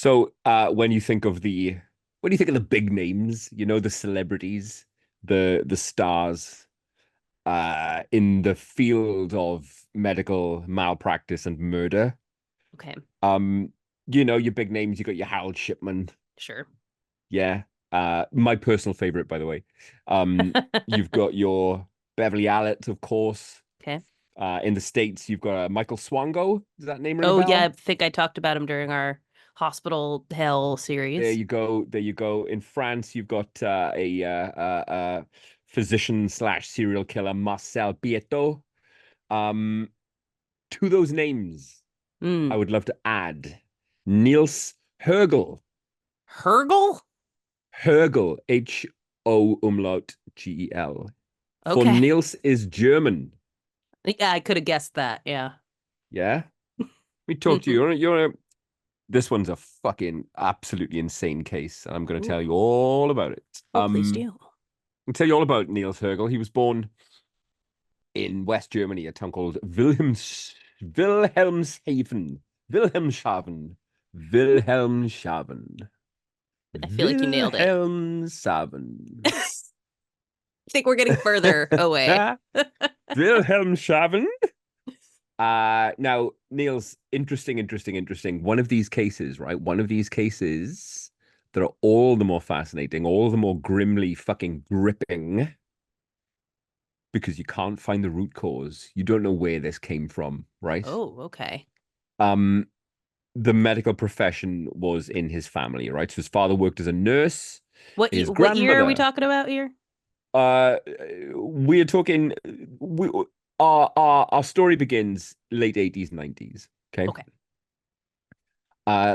So, when you think of the big names, the celebrities, the stars, in the field of medical malpractice and murder, Okay, um, your big names, you got your Harold Shipman, sure. yeah. My personal favorite, by the way. You've got your Beverly Allitt, of course. Okay. In the States, you've got Michael Swango. Does that name ring a Oh yeah, I bell? think I talked about him during our Hospital Hell There series. you go. There you go. In France, you've got physician slash serial killer Marcel Bieto. Um, to those names, I Mm. would love to add Niels Högel. Hergel? Högel, H-O umlaut G-E-L. For Okay. Niels is German. Yeah, I could have guessed that. Yeah. Yeah. Let me talk to Hmm. you. This one's a fucking absolutely insane case, and I'm going to tell Ooh. you all about it. Oh, please do. I'll tell you all about Niels Högel. He was born in West Germany, a town called Wilhelmshaven. Wilhelmshaven. Wilhelmshaven. I feel like you nailed it. Wilhelmshaven. I think we're getting further away. Wilhelmshaven. Now, Niels, interesting. One of these cases, right? One of these cases that are all the more fascinating, all the more grimly fucking gripping, because you can't find the root cause. You don't know where this came from, right? Oh, okay. Um, the medical profession was in his family, right? So his father worked as a nurse. His What year are we grandmother, talking about here? uh, we're talking, we, our story begins late 80s, 90s. Okay. Okay.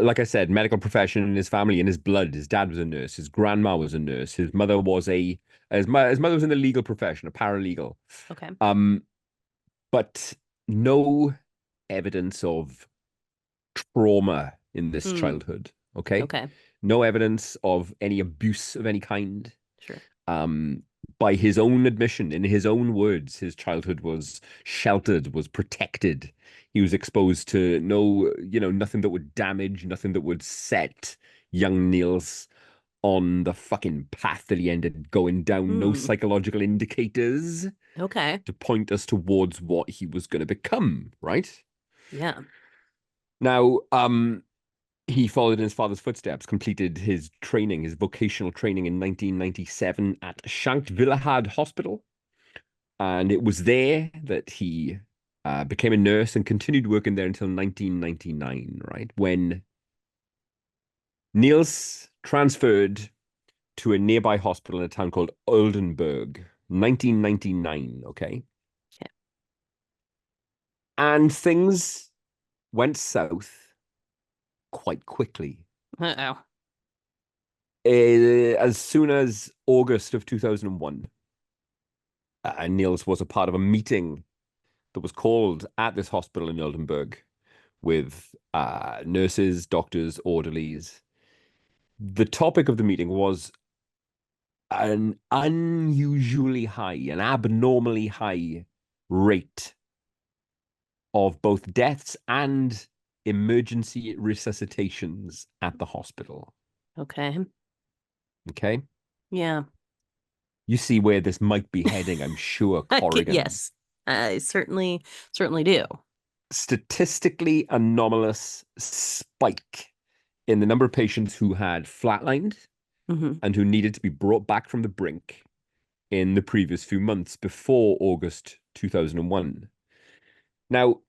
Like I said, medical profession in his family, in his blood. His dad was a nurse. His grandma was a nurse. His mother was in the legal profession, a paralegal. Okay. Um, but no evidence of trauma in this Hmm. childhood. Okay, Okay. no evidence of any abuse of any kind. Sure. Um, by his own admission, in his own words, his childhood was sheltered, was protected. He was exposed to nothing that would damage, nothing that would set young Niels on the fucking path that he ended going down. No Hmm. psychological indicators Okay. to point us towards what he was going to become, right? Yeah. Now, he followed in his father's footsteps, completed his training, his vocational training in 1997 at Shankt Willehad Hospital. And it was there that he became a nurse and continued working there until 1999, right? When Niels transferred to a nearby hospital in a town called Oldenburg, 1999, okay? Okay. And things went south quite quickly. Uh-oh. As soon as August of 2001, Niels was a part of a meeting that was called at this hospital in Oldenburg with nurses, doctors, orderlies. The topic of the meeting was an unusually high, an abnormally high rate of both deaths and emergency resuscitations at the hospital. Okay. Okay. Yeah. You see where this might be heading, I'm sure, Corrigan. Yes. I certainly do. Statistically anomalous spike in the number of patients who had flatlined Hmm. and who needed to be brought back from the brink in the previous few months before August 2001. Now,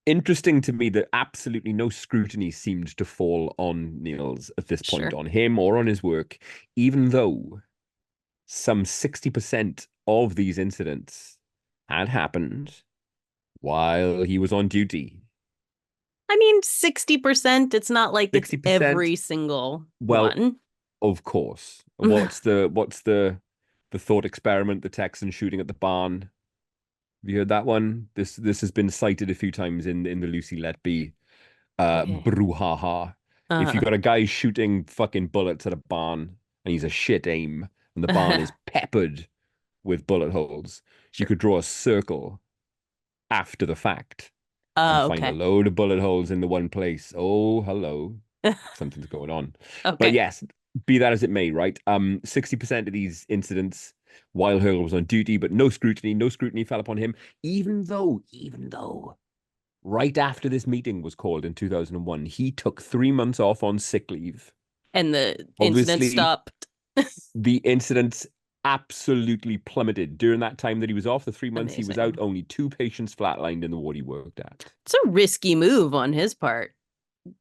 interesting to me that absolutely no scrutiny seemed to fall on Niels at this point, Sure. on him or on his work, even though some 60% of these incidents had happened while he was on duty. I mean, 60%, it's not like it's 60%, every single well, one. of course. What's the thought experiment, the Texan shooting at the barn? Have you heard that one? This has been cited a few times in the Lucy Letby Okay. brouhaha. If you Uh, got a guy shooting fucking bullets at a barn and he's a shit aim and the barn is peppered with bullet holes, you sure. could draw a circle after the fact. and find a Okay. load of bullet holes in the one place. Oh, hello. Something's going on. But Okay. yes, be that as it may, right? 60% of these incidents while Högel was on duty, but no scrutiny fell upon him, even though right after this meeting was called in 2001, he took 3 months off on sick leave. And the incident Obviously, stopped. the incidents absolutely plummeted. During that time that he was off, the 3 months he was out, Amazing. only 2 patients flatlined in the ward he worked at. It's a risky move on his part.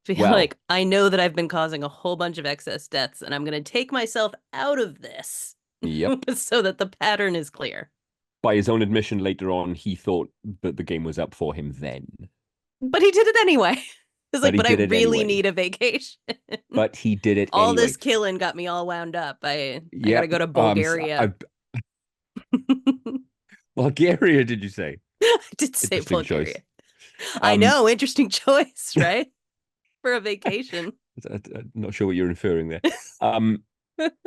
Be Well, like, I know that I've been causing a whole bunch of excess deaths, and I'm going to take myself out of this yep. so that the pattern is clear. By his own admission later on, he thought that the game was up for him then. But he did it anyway. He's But like, he but I did it really anyway. need a vacation. But he did it All anyway. this killing got me all wound up. I got to Yep. go to Bulgaria. Bulgaria, did you say? I did say Interesting Bulgaria. choice. I know, interesting choice, right? For a vacation. I'm not sure what you're inferring there.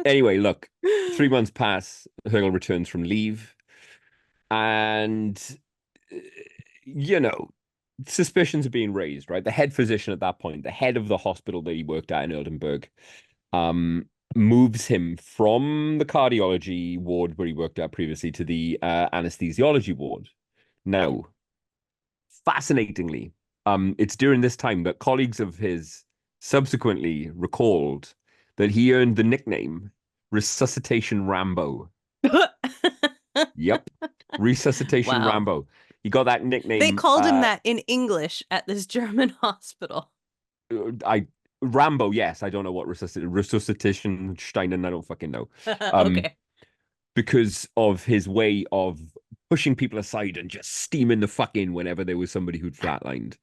Anyway, look, 3 months pass. Högel returns from leave, and you know, suspicions are being raised. Right, the head physician at that point, the head of the hospital that he worked at in Oldenburg, moves him from the cardiology ward where he worked at previously to the anesthesiology ward. Now, fascinatingly, it's during this time that colleagues of his subsequently recalled that he earned the nickname Resuscitation Rambo. Yep, Resuscitation Wow. Rambo. He got that They nickname. called him that in English at this German hospital. I Rambo, yes. I don't know what resuscitation Steinen. I don't fucking know. Okay. Because of his way of pushing people aside and just steaming the fuck in whenever there was somebody who'd flatlined.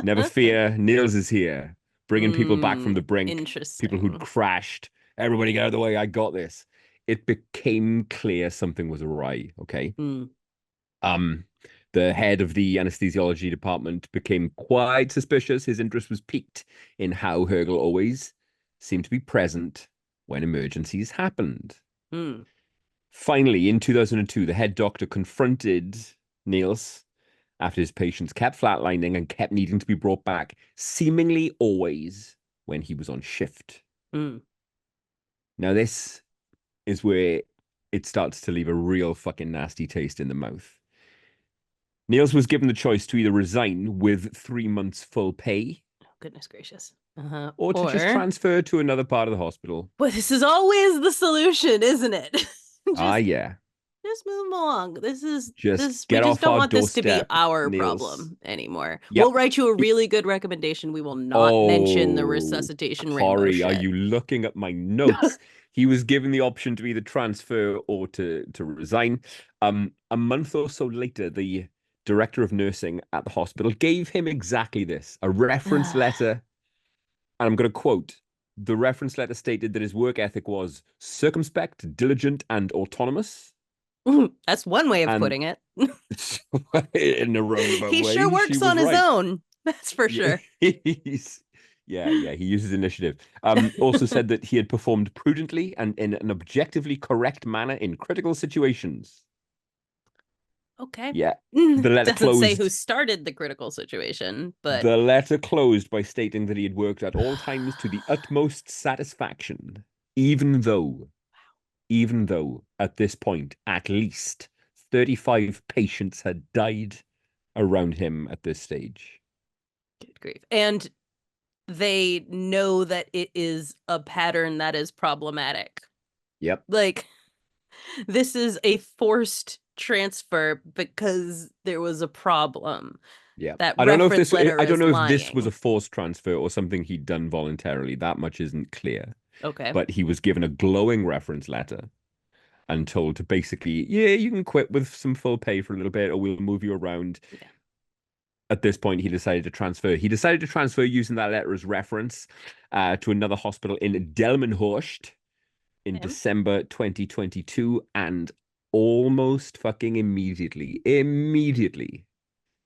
Never fear, Niels is here, bringing people back from the brink, people who'd Interesting. crashed. Everybody get out of the way. I got this. It became clear something was awry. Okay. Mm. The head of the anesthesiology department became quite suspicious. His interest was piqued in how Högel always seemed to be present when emergencies happened. Mm. Finally, in 2002, the head doctor confronted Niels after his patients kept flatlining and kept needing to be brought back, seemingly always when he was on shift. Mm. Now, this is where it starts to leave a real fucking nasty taste in the mouth. Niels was given the choice to either resign with 3 months full pay Oh, goodness gracious. or to just transfer to another part of the hospital. Well, this is always the solution, isn't it? Yeah. Just move along. This is Just this. We get just off don't our want this to be doorstep, our Niels. problem anymore. Yep. We'll write you a really good recommendation. We will not mention the resuscitation Rambo CoRri, shit. are you looking at my notes? He was given the option to either transfer or to resign. A month or so later, the director of nursing at the hospital gave him exactly this, a reference letter. And I'm going to quote, the reference letter stated that his work ethic was circumspect, diligent, and autonomous. That's one way of And putting it. in a roundabout He way, sure she works was on his right. own. That's for sure. Yeah, he uses initiative. Also said that he had performed prudently and in an objectively correct manner in critical situations. Okay. Yeah. The letter Doesn't say who closed. started the critical situation, but The letter closed by stating that he had worked at all times to the utmost satisfaction, even though at this point, at least 35 patients had died around him at this stage. good grief. And they know that it is a pattern that is problematic. Yep. Like, this is a forced transfer because there was a problem. Yeah. That I don't know if reference this letter I don't is know if this was lying. a forced transfer or something he'd done voluntarily. That much isn't clear. Okay. But he was given a glowing reference letter and told to basically, yeah, you can quit with some full pay for a little bit or we'll move you around. Yeah. At this point, he decided to transfer. He decided to transfer using that letter as reference to another hospital in Delmenhorst in December 2022. And almost fucking immediately,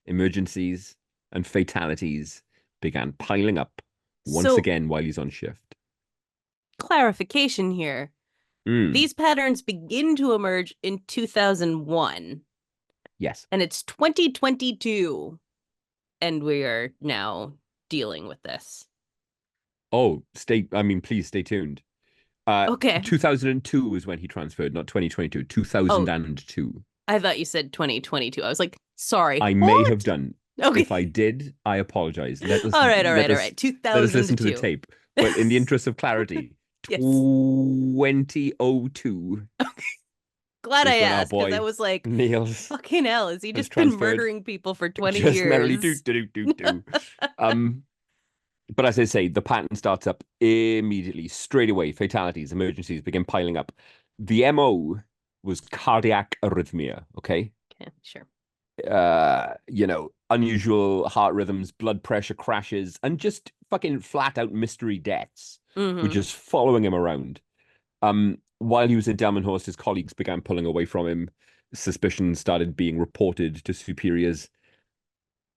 emergencies and fatalities began piling up once again while he's on shift. Clarification here. These patterns begin to emerge in 2001. Yes. And it's 2022. and we are now dealing with this. Oh, please stay tuned. Okay. 2002 was when he transferred, not 2022. Oh, 2002. I thought you said 2022. I was like, sorry, I may have what? done. Okay. If I did, I apologize. Let us All right, all let right, all us right. let us listen to the 2002. tape. But in the interest of clarity, Yes. 2002 Glad is I when our asked because I boy was like, Niels fucking hell, has he has just been transferred. murdering people for 20 Just merrily do years? do do do do. Um, but as I say, the pattern starts up immediately, straight away. Fatalities, emergencies begin piling up. The MO was cardiac arrhythmia. Okay, Okay, sure. unusual heart rhythms, blood pressure crashes, and just fucking flat out mystery deaths were Mm-hmm. just following him around. While he was in Delmenhorst, his colleagues began pulling away from him. Suspicion started being reported to superiors,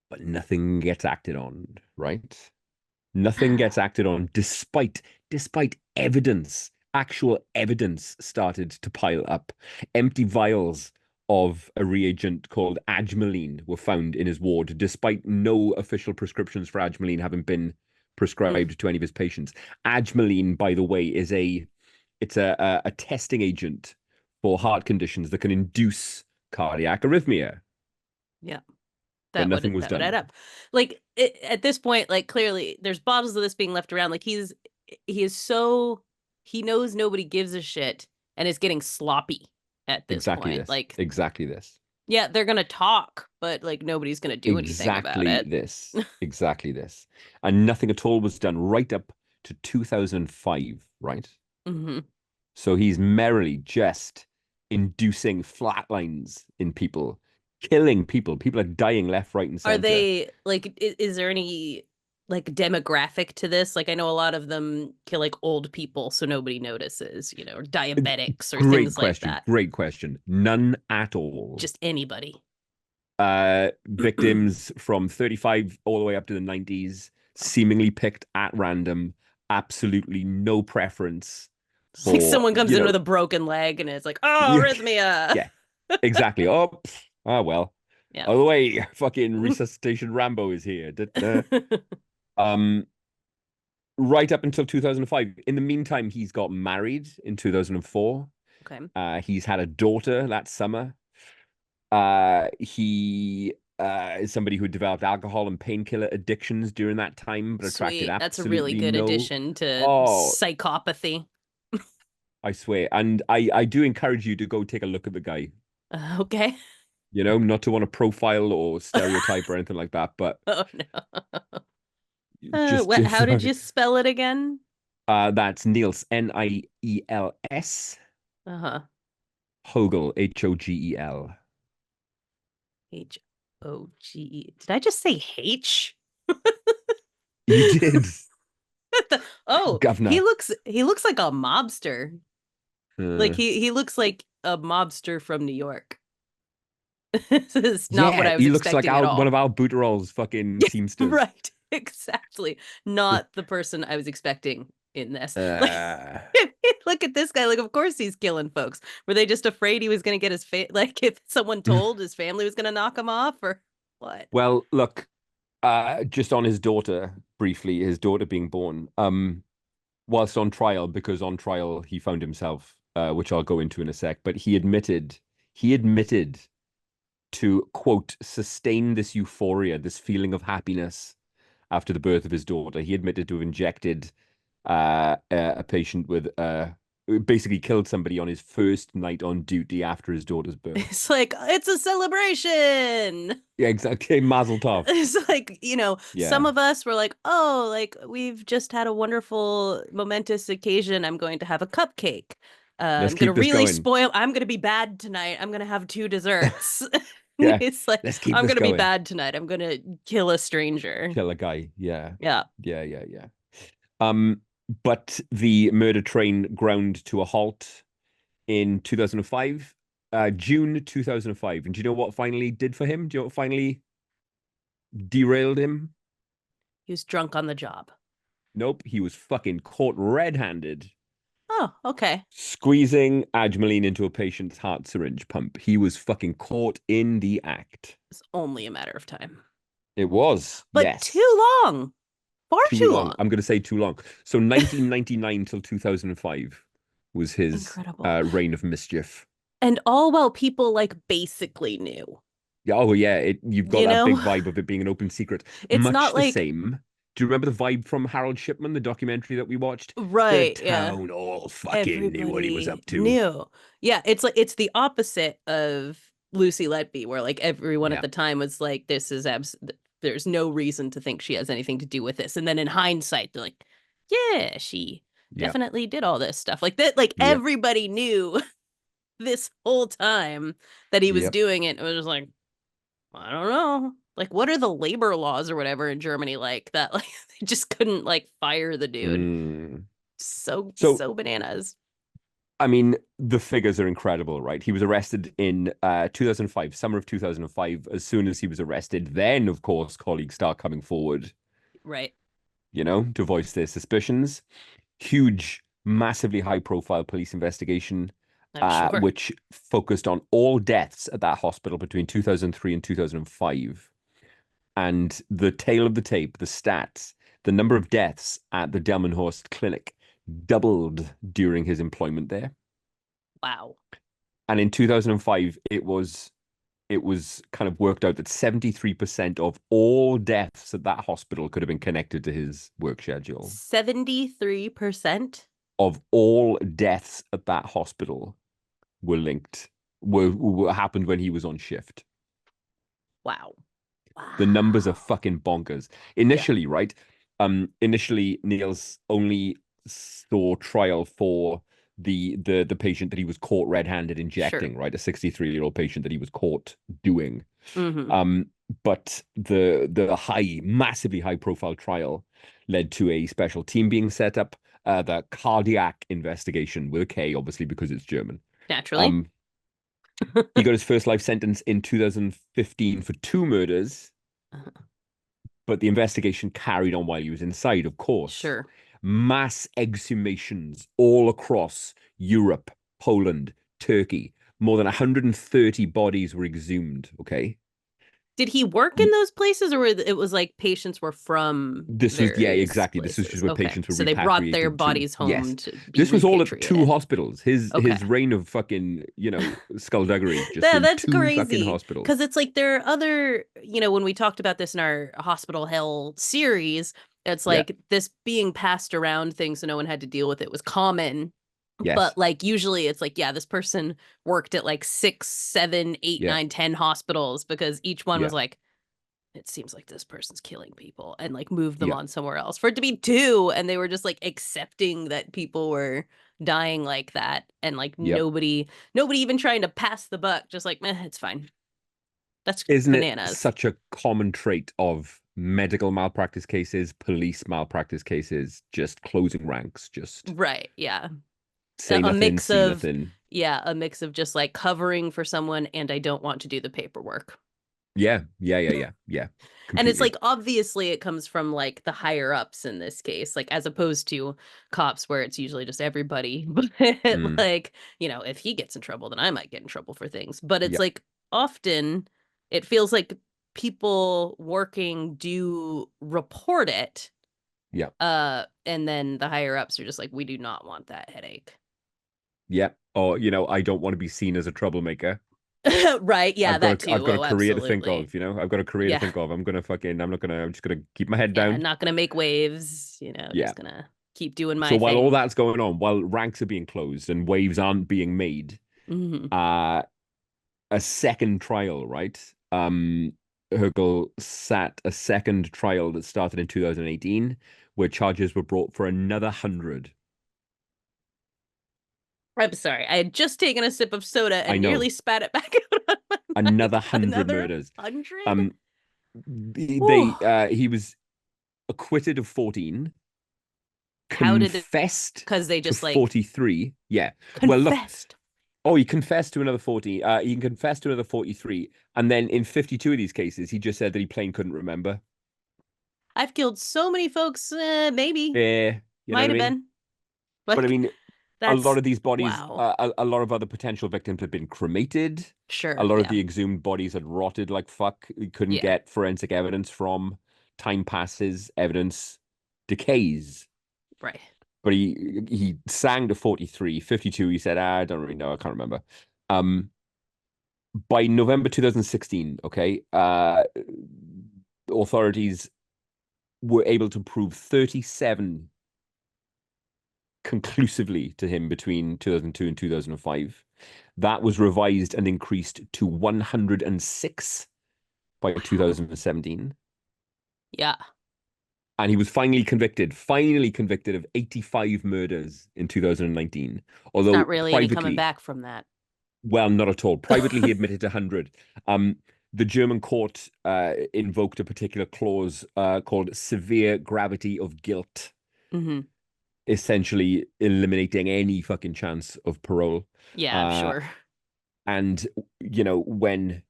but nothing gets acted on, right? Nothing gets acted on despite evidence, actual evidence started to pile up. Empty vials of a reagent called agmaline were found in his ward, despite no official prescriptions for agmaline having been prescribed to any of his patients. Agmaline, by the way, it's a testing agent for heart conditions that can induce cardiac arrhythmia, Yeah. but That nothing would was that would add done. up. Like at this point, like clearly there's bottles of this being left around. Like he is so he knows nobody gives a shit and is getting sloppy at this Exactly point. this. Like, Exactly this. yeah, they're gonna talk, but like nobody's gonna do anything about Exactly it. this. Exactly this. And nothing at all was done right up to 2005, right? Hmm. So he's merrily just inducing flatlines in people, killing people. People are dying left, right, and Are center. they like is there any like demographic to this? Like I know a lot of them kill like old people so nobody notices, or diabetics or Great things like question. that. Great question. None at all. Just anybody. Victims from 35 all the way up to the 90s, seemingly picked at random, absolutely no preference It's like for, someone comes in with a broken leg and it's like, oh, yeah, arrhythmia. yeah, exactly. Oh, well. Yeah. By the way, fucking resuscitation Rambo is here. Da, da. Um, right up until 2005. In the meantime, he's got married in 2004. Okay. He's had a daughter that summer. He is somebody who developed alcohol and painkiller addictions during that time, but attracted Sweet. That's a really absolutely good no. addition to Oh, psychopathy. I swear. And I do encourage you to go take a look at the guy. Okay. Not to want to profile or stereotype or anything like that, but Oh no. just What? just How did you spell it again? that's Niels Niels Uh-huh. Högel Hogel. Hoge. Did I just say H? You did, Oh, he governor. looks like a mobster. Like Uh, he looks like a mobster from New York. This is not what yeah, I was he looks like expecting at One all. of Al Buterol's fucking teamsters. Right. Exactly. Not the person I was expecting in this. Like Uh, look at this guy. Like, of course he's killing folks. Were they just afraid he was gonna get his like if someone told his family was gonna knock him off or what? well, look, just on his daughter briefly, his daughter being born. Whilst on trial, because on trial he found himself, which I'll go into in a sec, but he admitted to, quote, sustain this euphoria, this feeling of happiness after the birth of his daughter. He admitted to have injected a patient with basically killed somebody on his first night on duty after his daughter's birth. It's like it's a celebration. Yeah, exactly. Mazel tov. It's like, some Yeah. of us were like, oh, like we've just had a wonderful, momentous occasion. I'm going to have a cupcake. Let's I'm going to keep this really going. spoil. I'm going to be bad tonight. I'm going to have two desserts. Yeah. It's like, Let's keep I'm this going to be going. bad tonight. I'm going to kill a stranger. Kill a guy. Yeah. Yeah. Yeah, yeah, yeah. Um, but the murder train ground to a halt in 2005, June 2005. And do you know what finally did for him? Do you know what finally derailed him? He was drunk on the job. Nope, he was fucking caught red-handed Oh, okay. squeezing Adrenaline into a patient's heart syringe pump. He was fucking caught in the act. It's only a matter of time. It was, but yes. too long, far Too too long. long. I'm going to say too long. So 1999 till 2005 was his Incredible. reign of mischief. And all while people like basically knew, Yeah, oh yeah, you've got you that big know? vibe of it being an open secret. It's Much not the like, same. Do you remember the vibe from Harold Shipman, the documentary that we watched? The right, yeah. town all fucking knew what he was Everybody up to. knew. Yeah, it's like it's the opposite of Lucy Letby, where like everyone at Yeah, the time was like, this is there's no reason to think she has anything to do with this. And then in hindsight, they're like, yeah, she yeah, definitely did all this stuff. Like that, like yep, everybody knew this whole time that he was yep. doing it. It was just like, I don't know. Like, what are the labor laws or whatever in Germany like that? Like, they just couldn't like fire the dude. Mm. So, So bananas. I mean, the figures are incredible, right? He was arrested in 2005, summer of 2005. As soon as he was arrested, then, of course, colleagues start coming forward, Right. to voice their suspicions. Huge, massively high profile police investigation, I'm sure. which focused on all deaths at that hospital between 2003 and 2005. And the tail of the tape, the stats, the number of deaths at the Delmenhorst Clinic doubled during his employment there. Wow. And in 2005, it was kind of worked out that 73% of all deaths at that hospital could have been connected to his work schedule. 73%? Of all deaths at that hospital were linked, were happened when he was on shift. Wow. The numbers are Wow. fucking bonkers. Yeah, Initially, right? Initially, Niels only saw trial for the patient that he was caught red-handed sure. injecting, right? A 63-year-old patient that he was caught doing. Mm-hmm. Um, but the massively high profile trial led to a special team being set up, the cardiac investigation with a K, obviously because it's German. Naturally. Um, he got his first life sentence in 2015 for two murders, Uh-huh. but the investigation carried on while he was inside, of course. Sure. Mass exhumations all across Europe, Poland, Turkey. More than 130 bodies were exhumed, okay? Did he work in those places, or it was like patients were from This was, yeah, various exactly. This was places? just where Okay. patients were So they brought their repatriated to. bodies Yes. home to be This was all at two repatriated. hospitals. His Okay. his reign of fucking, skullduggery just in That's two fucking crazy. hospitals. Because it's like there are other, when we talked about this in our Hospital Hell series, it's Yeah. like this being passed around thing so no one had to deal with it was common. Yes. But like usually it's like, yeah, this person worked at like 6, 7, 8, Yeah. 9, 10 hospitals because each one Yeah. was like, it seems like this person's killing people and like moved them Yeah. on somewhere else. For it to be two, and they were just like accepting that people were dying like that, and like Yep. nobody even trying to pass the buck, just like, meh, it's fine. That's Isn't it bananas. such a common trait of medical malpractice cases, police malpractice cases, just closing ranks, just Right. Yeah. say A nothing, mix see of, nothing. yeah, a mix of just like covering for someone and I don't want to do the paperwork. Yeah. Yeah. Yeah. Yeah. Yeah. And it's Completely. like obviously it comes from like the higher ups in this case, like as opposed to cops where it's usually just everybody. But Mm. like, if he gets in trouble, then I might get in trouble for things. But it's Yeah. like often it feels like people working do report it. Yeah. And then the higher ups are just like, we do not want that headache. Yeah. Or, I don't want to be seen as a troublemaker. Right. Yeah, that I've too. got a Oh, career to think absolutely. of. I've got a career to Yeah. think of. I'm just gonna keep my head Yeah. down. Not gonna make waves, Yeah. just gonna keep doing So my while all thing. that's going on, while ranks are being closed and waves aren't being made, Hmm. uh, a second trial, right? Högel sat a second trial that started in 2018, where charges were brought for another 100. I'm sorry. I had just taken a sip of soda I and nearly know, spat it back out on my another mic. 100 Another murders. 100? Um, Whew. he was acquitted of 14, How did it? confessed Because they to just like 43. Yeah. Well, look, confessed. oh, he confessed to another 40. He confessed to another 43. And then in 52 of these cases, he just said that he plain couldn't remember. I've killed so many folks. Maybe. Yeah, you know what Might I have mean? been. But I Like, mean, a That's lot of these bodies, wow. a lot of other potential victims had been cremated. A Sure. lot of Yeah. the exhumed bodies had rotted like fuck. You couldn't Yeah. get forensic evidence from. Time passes, evidence decays. Right. But he sang to 43, 52. He said, I don't really know. I can't remember. Um, by November 2016, okay, authorities were able to prove 37 conclusively to him between 2002 and 2005. That was revised and increased to 106 by Wow. 2017. Yeah. And he was finally convicted of 85 murders in 2019. It's not Although really any coming privately, back from that. well, not at all. Privately, he admitted to 100. Um, the German court invoked a particular clause called severe gravity of guilt, Hmm. essentially eliminating any fucking chance of parole. Yeah, I'm Uh, sure. and, when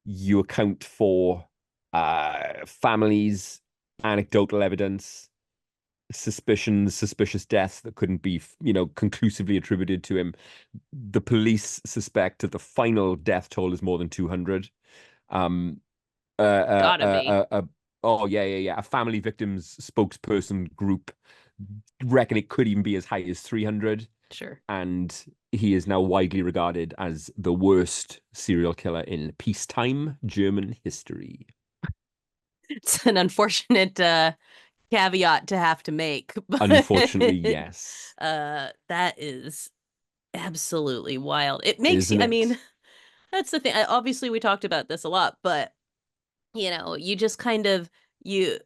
you account for families, anecdotal evidence, suspicions, suspicious deaths that couldn't be, conclusively attributed to him. The police suspect that the final death toll is more than 200. Um, Gotta be. oh yeah, yeah, yeah. A family victims spokesperson group reckon it could even be as high as 300. Sure. And he is now widely regarded as the worst serial killer in peacetime German history. It's an unfortunate caveat to have to make, but Unfortunately, yes. that is absolutely wild. It makes you, Isn't I mean, it? that's the thing. Obviously, we talked about this a lot, but you just kind of you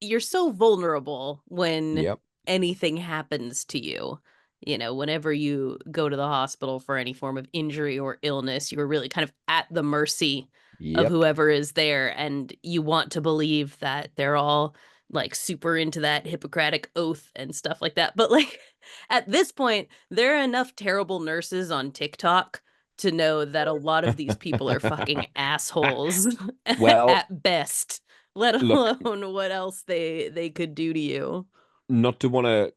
you're so vulnerable when Yep. anything happens to you. Whenever you go to the hospital for any form of injury or illness, you're really kind of at the mercy of Yep. whoever is there, and you want to believe that they're all like super into that Hippocratic oath and stuff like that. But like at this point, there are enough terrible nurses on TikTok to know that a lot of these people are fucking assholes Well, at best, let look, alone what else they could do to you. not to want to,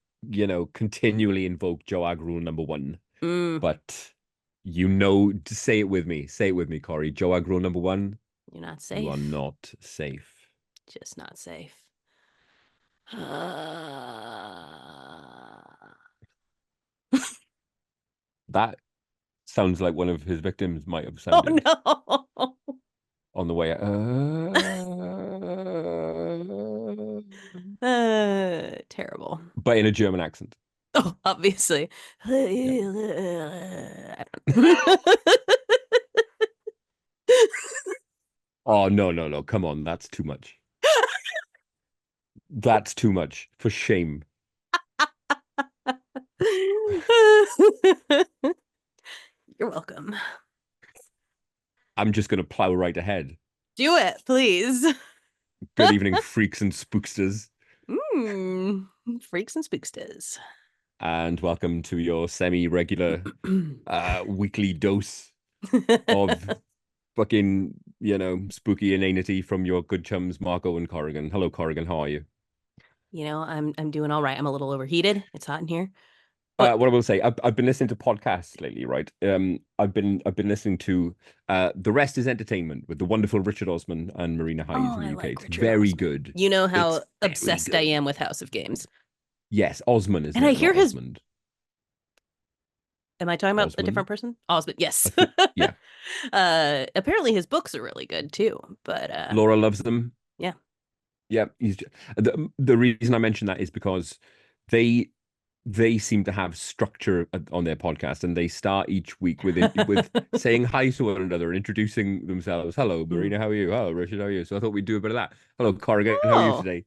continually invoke Joag rule number one, Mm, but say it with me. Say it with me, CoRri. Joag rule number one, you're not you are safe. not safe. Just not safe. That sounds like one of his victims might have Oh sounded no. on the way. Terrible. But in a German accent. Oh, obviously. Yeah. I don't. Oh, no, no, no. Come on. That's too much. That's too much. For shame. You're welcome. I'm just going to plow right ahead. Do it, please. Good evening, freaks and spooksters, Mm, freaks and spooksters. and welcome to your semi-regular weekly dose of fucking, spooky inanity from your good chums, Marko and Corrigan. Hello, Corrigan. How are you? I'm doing all right. I'm a little overheated. It's hot in here. But What I will say, I've been listening to podcasts lately, right? I've been listening to The Rest is Entertainment with the wonderful Richard Osman and Marina Hyde oh, from the I UK. like It's Richard very Osman. good. You know It's how very obsessed I good. am with House of Games. Yes, Osman, isn't And I it? hear Not his Osmond. Am I talking about a different Osmond. person? Osmond, I yes. think. Yeah. Apparently his books are really good too, but Laura loves them. yeah. Yeah, the reason I mention that is because they they seem to have structure on their podcast, and they start each week with saying hi to one another and introducing themselves. Hello, Mm. Marina, how are you? Hello, Richard, how are you? So I thought we'd do a bit of that. Hello, Corrigan, how are you Oh, today?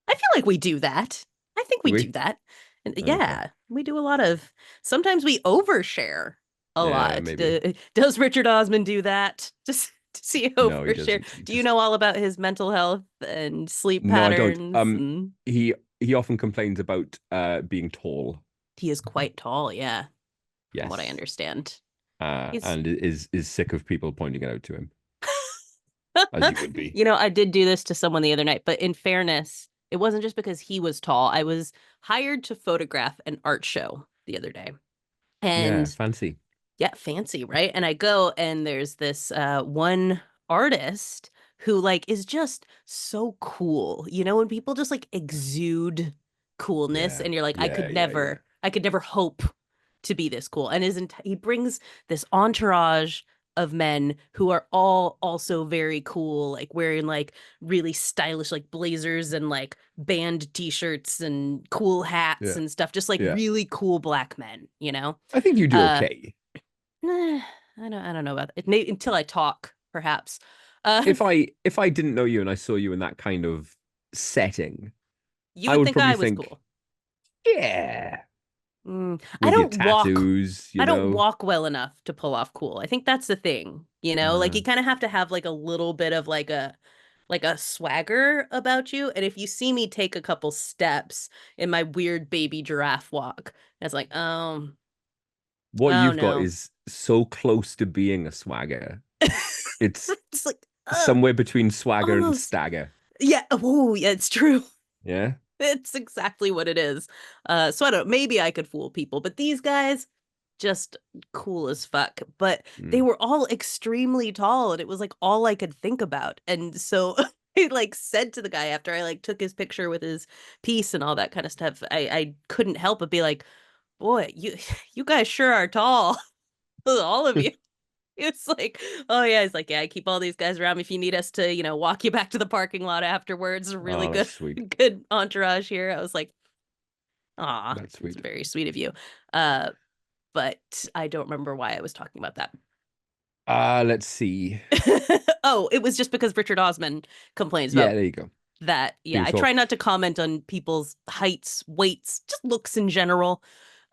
I feel like we do that. I think Do we do we? that. And Okay. yeah, we do a lot of sometimes we overshare a Yeah, lot. maybe. Does Richard Osman do that? Just does he No, he overshare? doesn't. He Do you know just all about his mental health and sleep No, I don't. patterns? And He he often complains about being tall. he is quite tall, yeah, from what I Yes. understand. He's And is sick of people pointing it out to him, as you would be. I did do this to someone the other night, but in fairness, it wasn't just because he was tall. I was hired to photograph an art show the other day. Yeah, And fancy. yeah, fancy, right? And I go and there's this one artist who like is just so cool. You know, when people just like exude coolness Yeah, and you're like, yeah, yeah, yeah. I could never hope to be this cool. And he brings this entourage of men who are all also very cool, like wearing like really stylish like blazers and like band t-shirts and cool hats Yeah, and stuff, just like yeah. really cool black men, you know? I think you do Uh okay. I don't know about it. Maybe until I talk, perhaps. Uh, If I didn't know you and I saw you in that kind of setting, you I would would think probably I was think, cool. yeah, Mm, I with your don't walk. tattoos, I don't walk well enough to pull off cool. I think that's the thing, you know? Like Uh, you kind of have to have like a little bit of like a swagger about you. And if you see me take a couple steps in my weird baby giraffe walk, it's like, what oh you've got no. is so close to being a swagger. It's It's like, somewhere between swagger and almost. stagger. Yeah. Oh, yeah, it's true. Yeah. It's exactly what it is. So I don't, maybe I could fool people, but these guys just cool as fuck. But they Mm. were all extremely tall, and it was like all I could think about. And so I like said to the guy after I like took his picture with his piece and all that kind of stuff, I couldn't help but be like, boy, you guys sure are tall. All of you. It's like, oh yeah, he's like, yeah, I keep all these guys around me if you need us to, walk you back to the parking lot afterwards. Really Oh, good, that's sweet. good entourage here. I was like, ah, That's it's sweet. very sweet of you. Uh, but I don't remember why I was talking about that. Let's see. Oh, it was just because Richard Osman complains Yeah, about there you go. that. Yeah, Being I tall. try not to comment on people's heights, weights, just looks in general.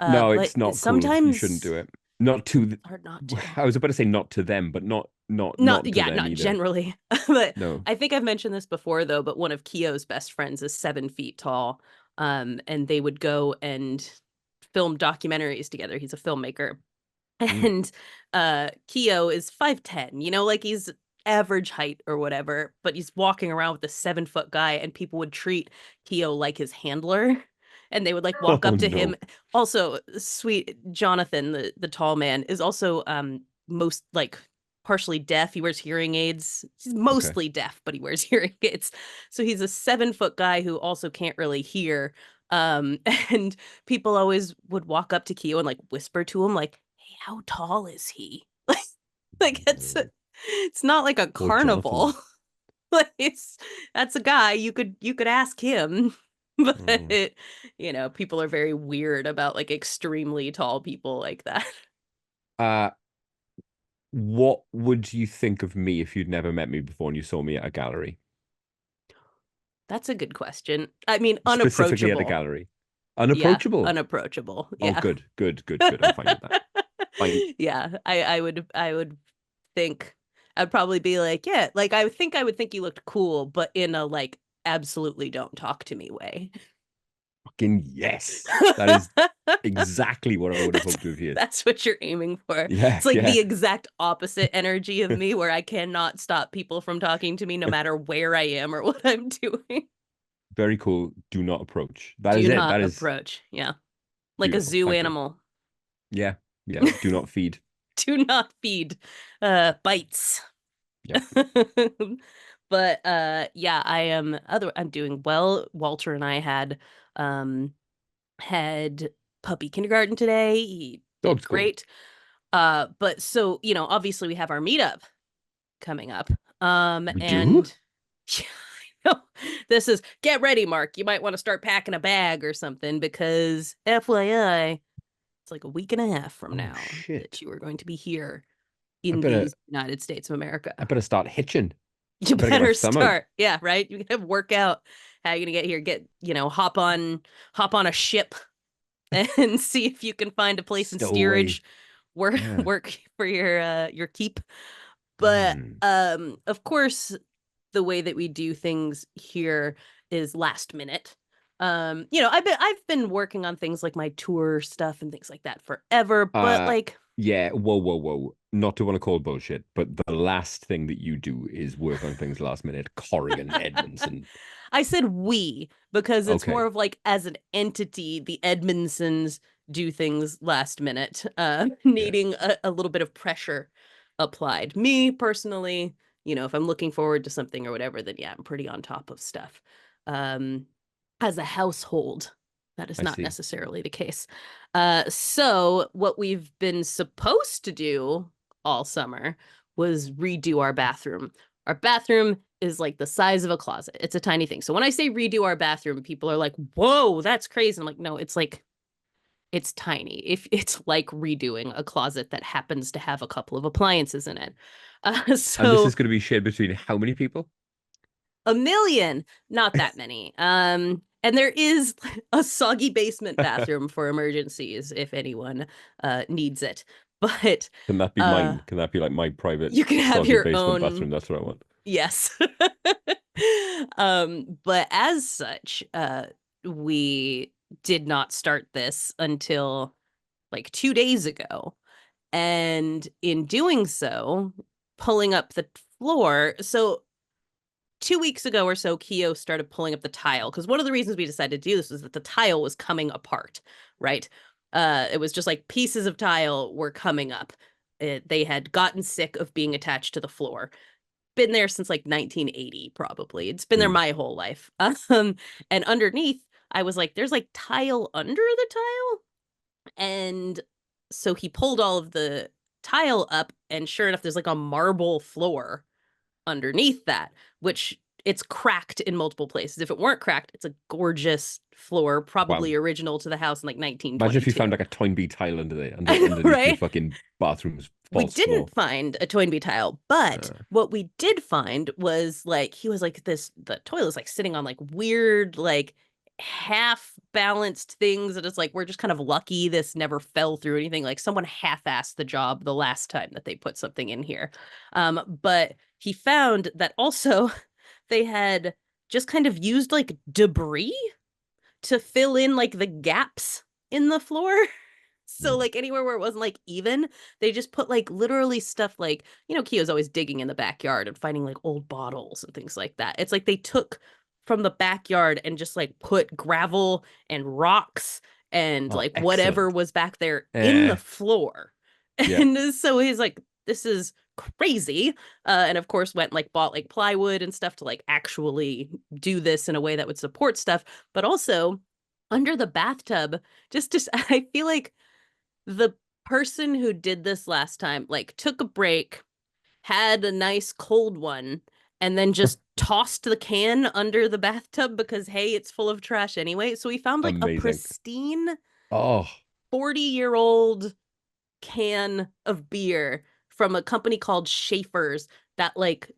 No, But it's not cool. You shouldn't sometimes do it. Not to, hard not to. I was about to say not to them, but Not, not to yeah, them not either. generally. But No. I think I've mentioned this before though, but one of Keo's best friends is 7 feet tall. And they would go and film documentaries together. He's a filmmaker. Mm. And Keo is 5'10", like he's average height or whatever, but he's walking around with a 7 foot guy, and people would treat Keo like his handler. And they would like walk Oh up to him. no. Also, sweet Jonathan, the tall man, is also most like partially deaf. He wears hearing aids. He's Okay. mostly deaf, but he wears hearing aids. So he's a 7 foot guy who also can't really hear. Um, and people always would walk up to Keo and like whisper to him, like, "Hey, how tall is he?" Like Oh, it's not like a poor Jonathan. carnival. Like that's a guy you could ask him. But Oh. people are very weird about like extremely tall people like that. Uh, what would you think of me if you'd never met me before and you saw me at a gallery? That's a good question. I mean, Specifically at a unapproachable. gallery. Yeah, Unapproachable. unapproachable. Oh, Yeah. good, good, good, good. I'm fine with that. Fine. Yeah, I would think I'd probably be like, yeah, like I would think you looked cool, but in a like absolutely don't talk to me way. Fucking yes. That is exactly what I would have That's hoped to have heard. that's what you're aiming for. Yeah, It's like yeah. the exact opposite energy of me where I cannot stop people from talking to me no matter where I am or what I'm doing. Very cool. Do not approach. That is Do it. not That is approach. Yeah. Like a beautiful. zoo Thank you. animal. Yeah, yeah. Do not feed. Do not feed bites. Yep. But yeah, I'm doing well. Walter and I um had puppy kindergarten today. He did Dog's cool. great. But so, obviously we have our meetup coming up. We do? And yeah, I know. This is get ready, Mark. You might want to start packing a bag or something because FYI, it's like a week and a half from Oh now that shit. you are going to be here I in better the United States of America. I better start hitching. You I better get my better thumb out. start. Yeah, right? You gotta work out how you gonna get here. Hop on a ship and see if you can find a place in Stowaway. steerage. Work Yeah. work for your keep. But Mm. of course the way that we do things here is last minute. I've been working on things like my tour stuff and things like that forever, but Uh like yeah, whoa, whoa, whoa. Not to want to call bullshit, but the last thing that you do is work on things last minute. Corrigan, Edmondson. I said we because it's more Okay. of like as an entity, the Edmondsons do things last minute, needing a little bit of pressure applied. Me personally, if I'm looking forward to something or whatever, then yeah, I'm pretty on top of stuff. Um, as a household, that is I not see. necessarily the case. So what we've been supposed to do all summer was redo our bathroom. Our bathroom is like the size of a closet. It's a tiny thing. So when I say redo our bathroom, people are like, whoa, that's crazy. I'm like, no, it's tiny. If it's like redoing a closet that happens to have a couple of appliances in it. And this So is going to be shared between how many people? a million, not that many. And there is a soggy basement bathroom for emergencies if anyone needs it. But Can that be uh mine? Can that be like my private you can have soggy your basement own. bathroom? That's what I want. Yes. But as such, we did not start this until like 2 days ago. And in doing so, pulling up the floor. So 2 weeks ago or so, Keo started pulling up the tile because one of the reasons we decided to do this was that the tile was coming apart, right? It was just like pieces of tile were coming up. They had gotten sick of being attached to the floor. Been there since like 1980, probably. It's been there Mm. my whole life. And underneath, I was like, there's like tile under the tile. And so he pulled all of the tile up, and sure enough, there's like a marble floor underneath that, which it's cracked in multiple places. If it weren't cracked, it's a gorgeous floor, Wow. probably original to the house in like Imagine if you found 1922. like a Toynbee tile under there, I know, underneath your right? fucking bathroom's We false didn't floor. find a Toynbee tile, but Uh, what we did find was like he was like the toilet's like sitting on like weird, like half balanced things that it's like we're just kind of lucky this never fell through anything. Like someone half-assed the job the last time that they put something in here. But he found that also they had just kind of used like debris to fill in like the gaps in the floor. So mm. like anywhere where it wasn't like even, they just put like literally stuff like, Kio's always digging in the backyard and finding like old bottles and things like that. It's like they took from the backyard and just like put gravel and rocks and Oh, like whatever excellent. was back there in the Eh, floor. yeah. And so he's like, this is crazy. And of course went like bought like plywood and stuff to like actually do this in a way that would support stuff. But also under the bathtub, just I feel like the person who did this last time like took a break, had a nice cold one, and then just tossed the can under the bathtub because hey, it's full of trash anyway. So we found like a Amazing. pristine Oh, 40-year-old can of beer from a company called Schaefer's that like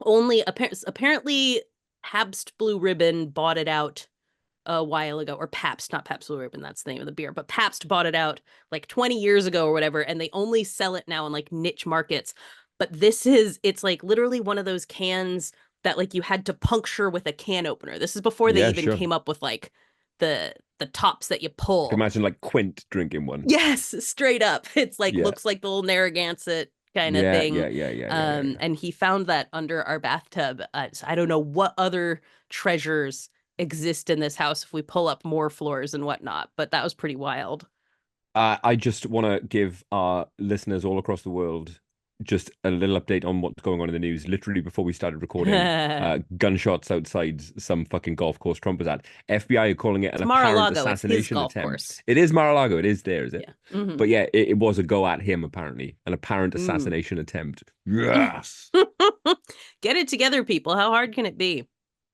only apparently Pabst Blue Ribbon bought it out a while ago, or Pabst, not Pabst Blue Ribbon, that's the name of the beer, but Pabst bought it out like 20 years ago or whatever, and they only sell it now in like niche markets. But it's like literally one of those cans that like you had to puncture with a can opener. This is before they yeah, even sure. came up with like the tops that you I can pull. imagine like Quint drinking one. Yes, straight up. It's like Yeah. looks like the little Narragansett kind of Yeah, thing. yeah, yeah, yeah, yeah, yeah, yeah. And he found that under our bathtub. So I don't know what other treasures exist in this house if we pull up more floors and whatnot, but that was pretty wild. I just want to give our listeners all across the world just a little update on what's going on in the news. Literally before we started recording, It's gunshots outside some fucking golf course Trump was at. FBI are calling it an apparent Mar-a-Lago. It's his assassination golf attempt. course. It is Mar-a-Lago. It is there, is it? Yeah. Hmm. But yeah, it was a go at him, apparently. An apparent Mm. assassination attempt. Yes. Get it together, people. How hard can it be?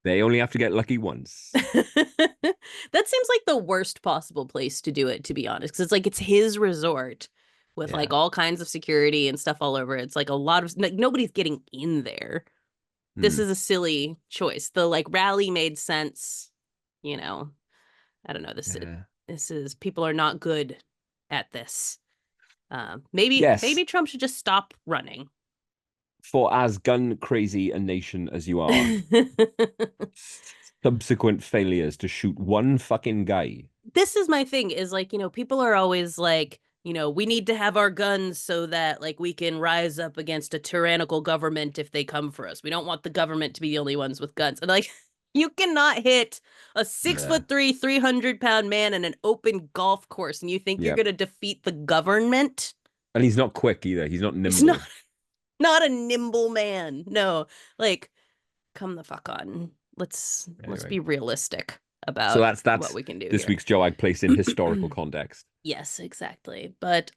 They only have to get lucky once. That seems like the worst possible place to do it, to be honest, because it's like it's his resort with like Yeah. all kinds of security and stuff all over. It's like a lot of like nobody's getting in there. This Hmm. is a silly choice. The like rally made sense, you know. I don't know. Yeah. This is people are not good at this. Maybe Yes. maybe Trump should just stop running. For as gun crazy a nation as you are, subsequent failures to shoot one fucking guy. This is my thing is like, people are always like, we need to have our guns so that like we can rise up against a tyrannical government if they come for us. We don't want the government to be the only ones with guns. And like You cannot hit a Nah. 6'3", 300-pound man in an open golf course, and you think you're Yeah. gonna defeat the government? And he's not quick either. He's not He's not nimble. not a nimble man. No, like, come the fuck on. Let's Anyway. be realistic So about what that's we can do this here. week's Joe Ag placed in historical context. Yes, exactly. But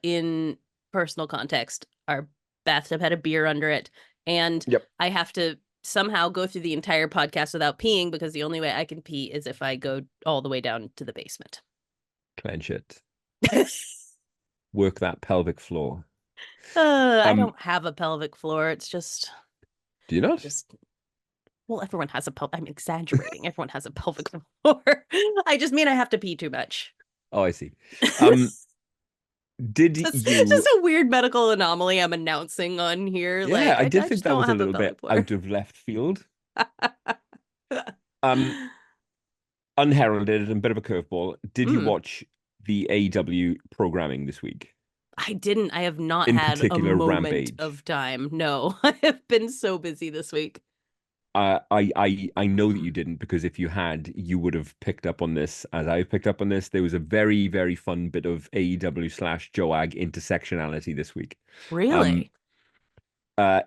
in personal context, our bathtub had a beer under it, and Yep. I have to somehow go through the entire podcast without peeing because the only way I can pee is if I go all the way down to the basement. Clench it. Work that pelvic floor. I Um, don't have a pelvic floor. It's do you not? just well, everyone has a pelvic. I'm exaggerating. Everyone has a pelvic floor. I just mean I have to pee too much. Oh, I see. Um, did Just you? a weird medical anomaly I'm announcing on here. Yeah, Like I I did think just that don't was a have a little bit pelvic floor. out of left field. Um, Unheralded and a bit of a curveball. Did you Mm, watch the AEW programming this week? I didn't. I have not In had a particular, moment Rampage. of time. No, I have been so busy this week. I know that you didn't, because if you had, you would have picked up on this as I picked up on this. There was a very, very fun bit of AEW slash Joag intersectionality this week. Um, Really?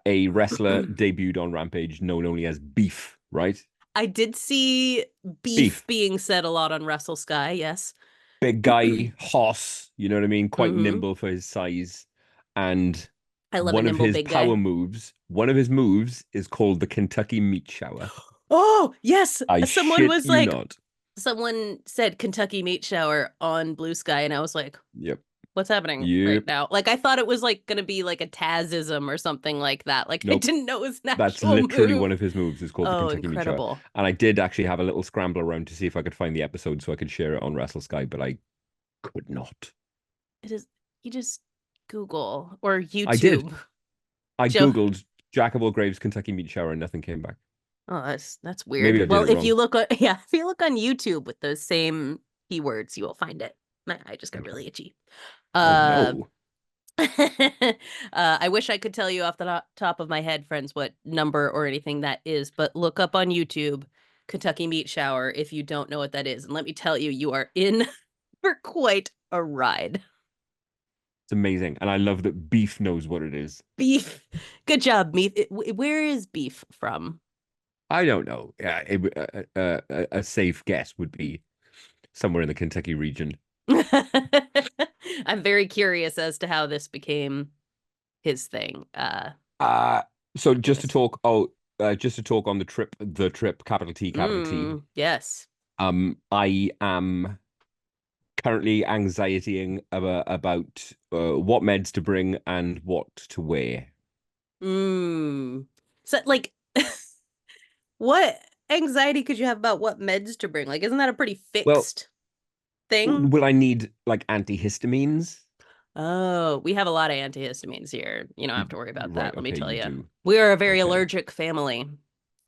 a wrestler debuted on Rampage known only as Beef, right? I did see beef Beef. being said a lot on Wrestle Sky. Yes. Big guy, hoss, you know what I mean? Quite Hmm. nimble for his size. And I love a nimble big guy. one of his moves is called the Kentucky Meat Shower. Oh, yes. I Someone shit was you like, not. someone said Kentucky Meat Shower on Blue Sky, and I was like, Yep. what's happening right Yep. now? Like, I thought it was like gonna be like a Tazism or something like that. Like, I Nope. didn't know it was an That's actual literally one move. of his moves. Is called the Oh, Kentucky Meat Shower. incredible. And I did actually have a little scramble around to see if I could find the episode so I could share it on Wrestle Sky, but I could not. It is, you just Google or I did. YouTube. I Joe. Googled Jack of all Graves Kentucky Meat Shower and nothing came back. Oh, that's Maybe weird. I did Well, it if you wrong. look on, yeah, if you look on YouTube with those same keywords, you will find it. My eye just got Okay. really itchy. Oh Uh, no. I wish I could tell you off the top of my head, friends, what number or anything that is, but look up on YouTube Kentucky Meat Shower if you don't know what that is. And let me tell you, you are in for quite a ride. It's amazing. And I love that Beef knows what it is. Beef. Good job, Meat. Where is beef from? I don't know. Yeah, a safe guess would be somewhere in the Kentucky region. I'm very curious as to how this became his thing. Uh so Goodness. just to talk on the trip, capital T, capital T. Yes. I am currently anxietying about what meds to bring and what to wear. So, like, what anxiety could you have about what meds to bring? Like, isn't that a pretty Well, fixed thing? will I need like antihistamines? Oh, we have a lot of antihistamines here. You don't have to worry about Right, that. Let me okay, tell you you. do. We are a very Okay. allergic family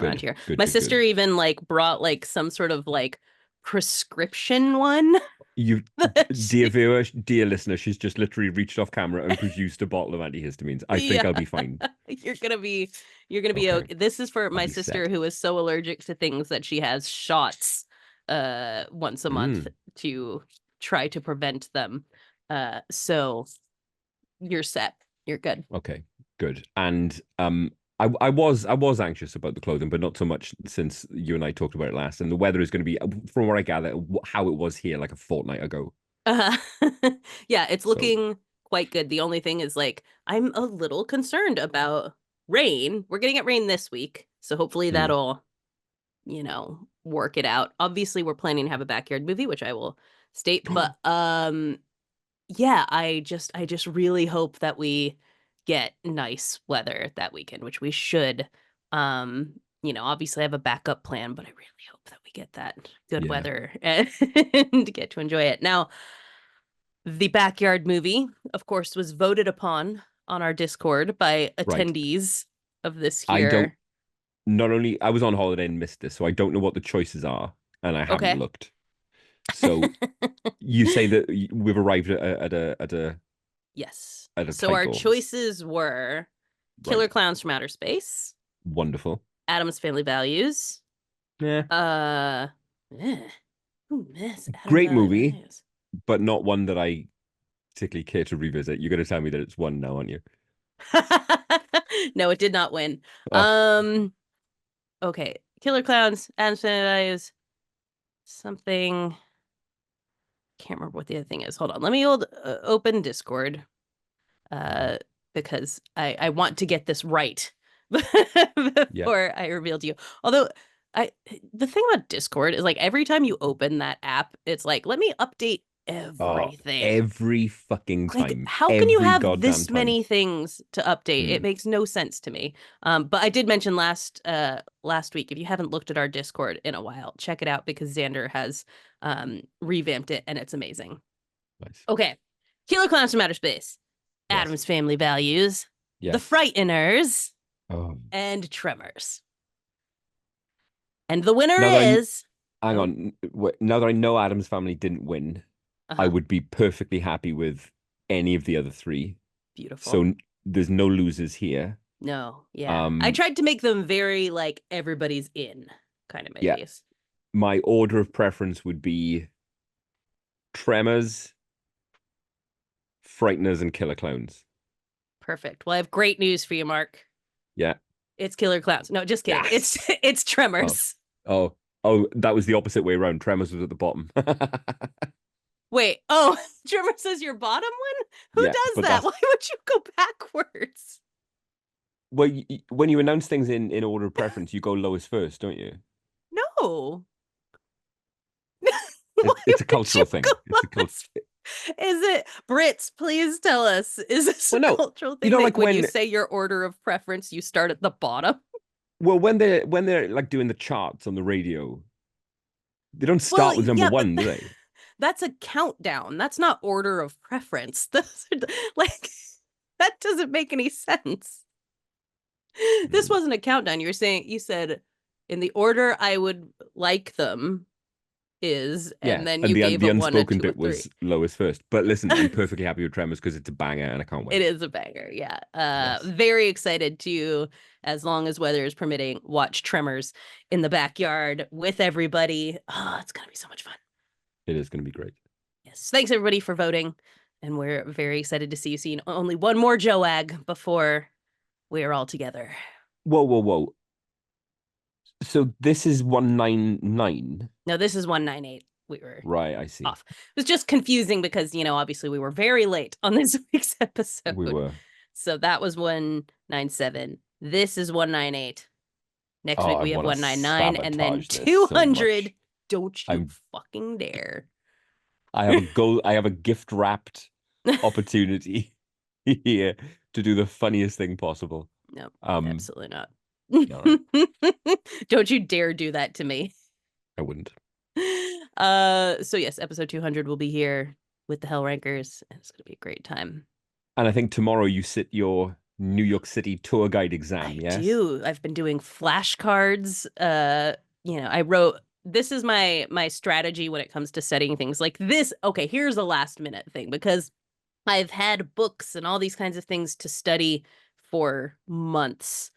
around Good, here. good, My good, sister good. even like brought like some sort of like prescription one. You, that dear she, viewer, dear listener, she's just literally reached off camera and produced a bottle of antihistamines. I think yeah. I'll be fine. You're gonna be Okay, okay. This is for I'll my be sister set. who is so allergic to things that she has shots once a month Mm, to try to prevent them. So you're set. You're good. okay, good. And I was anxious about the clothing, but not so much since you and I talked about it last. And the weather is going to be, from what I gather, how it was here like a fortnight ago. Uh, yeah, it's So, looking quite good. The only thing is like I'm a little concerned about rain. We're gonna get rain this week, so hopefully mm, that'll, work it out. Obviously, we're planning to have a backyard movie, which I will state, but yeah, I just really hope that we get nice weather that weekend, which we should. Obviously I have a backup plan, but I really hope that we get that good yeah, weather and get to enjoy it. Now, the backyard movie, of course, was voted upon on our Discord by right. attendees of this I don't. here. Not only I was on holiday and missed this, so I don't know what the choices are, and I haven't Okay. looked. So you say that we've arrived Yes. at a So our title, choices were Killer right? Clowns from Outer Space, Wonderful. Adam's Family Values, Yeah. Uh, eh. Who miss Adam Great Valley movie, Values? but not one that I particularly care to revisit. You're going to tell me that it's one now, aren't you? No, it did not win. Oh, Okay. Killer Clowns, Adam's Family Values, something. Can't remember what the other thing is. Hold on. Let me open Discord. Uh, because I want to get this right yeah. before I reveal to you. Although I the thing about Discord is like every time you open that app, it's like, let me update Oh, everything. every fucking Like, time. how can you Every have goddamn this time. many things to update? It Mm, makes no sense to me. But I did mention last week, if you haven't looked at our Discord in a while, check it out because Xander has revamped it and it's amazing. nice. Okay. Killer Clowns from Outer Space, Yes. Adam's Family Values, The Yes. Frighteners, Oh. and Tremors. And the winner Now that is hang oh, on, now that I know Adam's Family didn't win, I uh-huh. would be perfectly happy with any of the other three. So Beautiful. there's no losers here. No, yeah. I Um, tried to make them very like everybody's in kind of yeah, movies. my order of preference would be Tremors, Frighteners, and Killer Clowns. Perfect. Well, I have great news for you, Mark. Yeah. It's Killer Clowns. No, just kidding. It's Yes. it's Oh, Tremors. oh, oh, that was the opposite way around. Tremors was at the bottom. Wait. Oh, Tremors is your bottom one? Who Yeah, does but that? that's Why would you go backwards? well, when you announce things in order of preference, you go lowest first, don't you? No. Why It's a would you cultural go thing. It's a cult. lowest? Is it Brits? Please tell us. Is this a Well, no, cultural thing that like when you when say your order of preference, you start at the bottom? when they're like doing the charts on the radio, they don't Well, start with number yeah, but one, do they? that's a countdown. That's not order of preference. Like that doesn't make any sense. This Hmm. wasn't a countdown. You said in the order I would like them is, Yeah, and then and you gave the a one, a unspoken two, a bit three. was lowest first. But listen, I'm perfectly happy with Tremors because it's a banger and I can't It wait. is a banger, yeah. Yes, Very excited to, as long as weather is permitting, watch Tremors in the backyard with everybody. Oh, it's gonna be so much fun. it is going to be great. Yes, thanks everybody for voting, and we're very excited to see you see only one more Joag before we are all together. Whoa, whoa, whoa! So this is 199, No, this is 198. We were right? I see. off. It was just confusing because, obviously we were very late on this week's We episode. were. So that was 197. This is 198. Next Oh, week I we have want to 199 and then sabotage this so 200. much. Don't you I'm. fucking dare. I have a goal. I have a gift wrapped opportunity here to do the funniest thing possible. No, Um, absolutely not. all right, Don't you dare do that to me. I wouldn't. So yes, episode 200 will be here with the Hell Rankers, and it's gonna be a great time. And I think tomorrow you sit your New York City tour guide exam, I yes? do. I've been doing flashcards. I wrote, this is my strategy when it comes to studying things like this. Okay, here's a last minute thing because I've had books and all these kinds of things to study for months,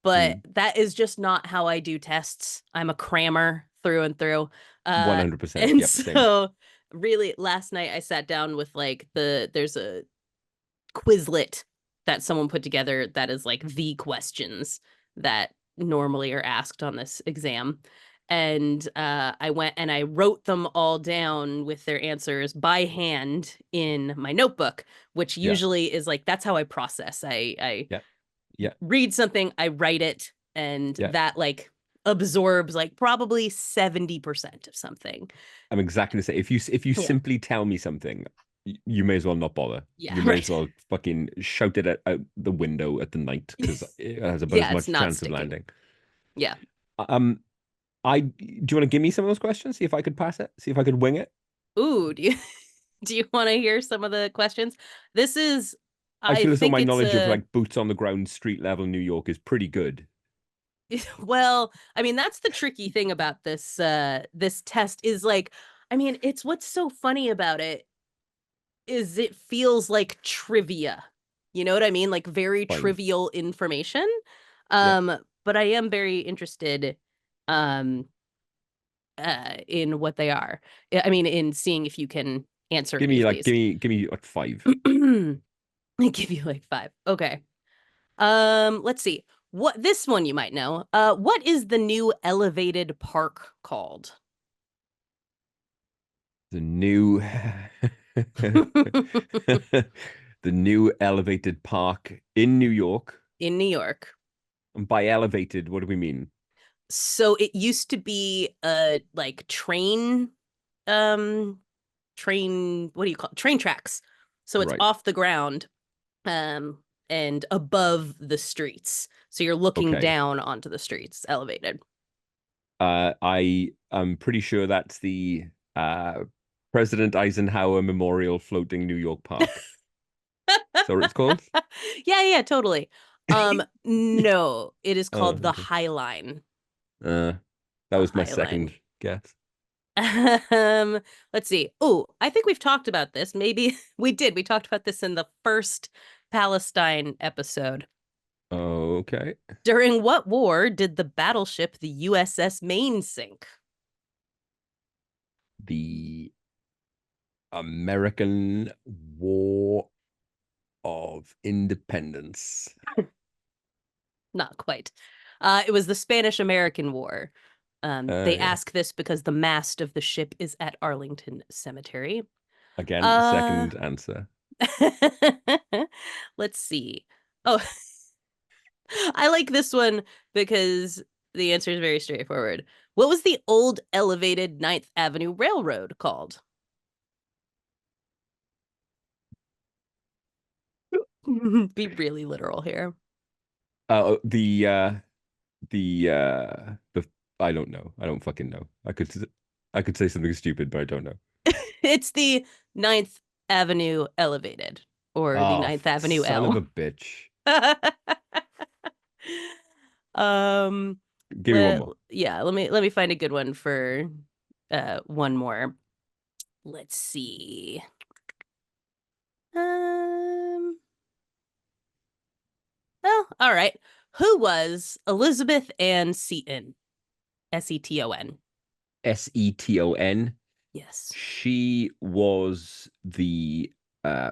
but Mm, that is just not how I do tests. I'm a crammer through and through. Uh 100%. and Yep, same. so really last night I sat down with like there's a Quizlet that someone put together that is like the questions that normally are asked on this exam. And I went and I wrote them all down with their answers by hand in my notebook, which Yeah, usually is like that's how I process. I yeah, yeah, read something, I write it, and yeah. that like absorbs like probably 70% of something. I'm exactly the same. If you Yeah. simply tell me something, you may as well not bother. Yeah, You may as right. well fucking shout it out the window at the night because it has about as Yeah, it's much not chance of sticking. landing. Yeah. Do you want to give me some of those questions? See if I could pass it. See if I could wing it. Ooh, do you do you want to hear some of the questions? This is, I I feel as though think my it's knowledge of a, like boots on the ground, street level New York is pretty good. well, I mean, that's the tricky thing about this test is like, I mean, it's what's so funny about it is it feels like trivia. You know what I mean? Like very Fine. trivial information. Yeah. Um, but I am very interested. Um, in what they are. I mean, in seeing if you can answer Give any me of like these. give me like five. I give you like five. Okay. Let's see. What this one you might know. What is the new elevated park called? The new the new elevated park in New York. In New York. And by elevated, what do we mean? So it used to be like train, what do you call it? Train tracks. So it's Right. off the ground um and above the streets. So you're looking Okay. down onto the streets, elevated. I am pretty sure that's the uh President Eisenhower Memorial Floating New York Park. Is that what it's called? Yeah, totally. No, it is Oh, called the okay. High Line. Uh, that The was my High Line. second guess. Um, let's see. Oh, I think we've talked about this. Maybe we did. We talked about this in the first Palestine episode. Okay. During what war did the battleship the USS Maine sink? The American War of Independence. Not quite. It was the Spanish-American War. They Yeah. ask this because the mast of the ship is at Arlington Cemetery. Again, Uh, second answer. let's see. Oh, I like this one because the answer is very straightforward. What was the old elevated Ninth Avenue Railroad called? Be really literal here. Uh, the uh the I don't know. I don't fucking know. I could say something stupid, but I don't know. It's the Ninth Avenue Elevated or the Oh, Ninth Avenue son of L. a bitch. um Give me one more. let me find a good one for one more. Let's see. Um well, all right. Who was Elizabeth Ann Seton? Seton. Seton. Yes. She was the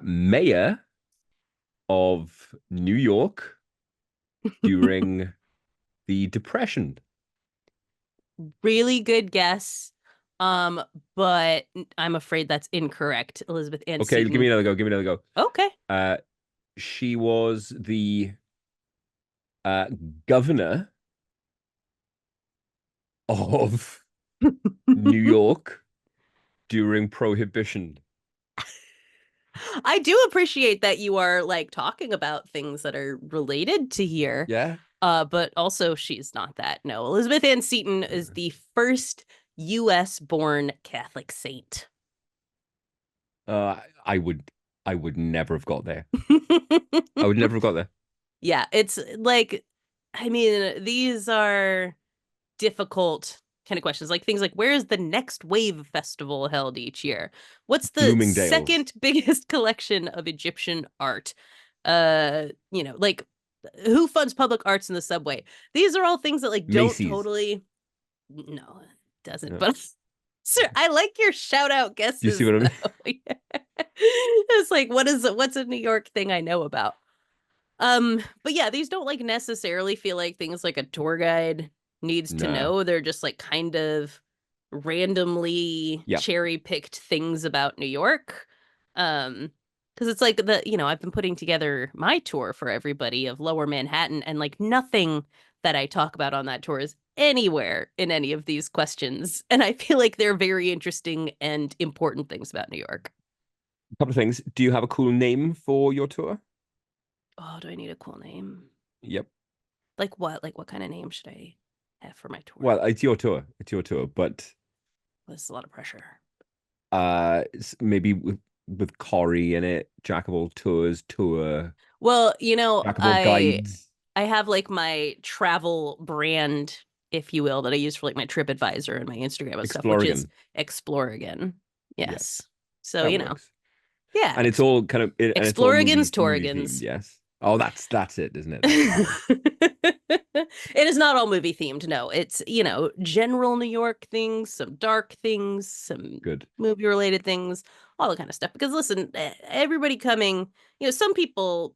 mayor of New York during the Depression. Really good guess. But I'm afraid that's incorrect. Elizabeth Ann Okay, give me Seton. another go. Give me another go. Okay. She was the uh, governor of New York during Prohibition. I do appreciate that you are like talking about things that are related to here. Yeah. But also she's not that. No, Elizabeth Ann Seton is the first US born Catholic saint. Uh, I would I would never have got there. I would never have got there. Yeah, it's like, I mean, these are difficult kind of questions, like things like where is the next wave festival held each year? What's the Bloomingdale's, second biggest collection of Egyptian art? Like who funds public arts in the subway? These are all things that like don't Macy's. totally, no, it doesn't, Yeah. but sir, I like your shout out Do you see guesses what I mean? though. It's like what's a New York thing I know about? But yeah, these don't like necessarily feel like things like a tour guide needs to Nah. know. They're just like kind of randomly Yep. cherry picked things about New York. Because it's like I've been putting together my tour for everybody of Lower Manhattan, and like nothing that I talk about on that tour is anywhere in any of these questions. And I feel like they're very interesting and important things about New York. A couple of things. Do you have a cool name for your tour? Oh, do I need a cool name? Yep. Like what? Like what kind of name should I have for my tour? Well, it's your tour. It's your tour, but That's a lot of pressure. maybe with CoRri in it, Jack of all tours, tour, Well, Jack of all guides, I have like my travel brand, if you will, that I use for like my TripAdvisor and my Instagram and stuff, which is Explorigan. Explorigan. Yes, Yes. So, that works. yeah, And it's all kind of and it's all Explorigans, movie themed. Torrigans. Yes. Oh, that's it, isn't it? That's the one. It is not all movie themed. No, it's, general New York things, some dark things, some Good. movie related things, all the kind of stuff. Because listen, everybody coming, some people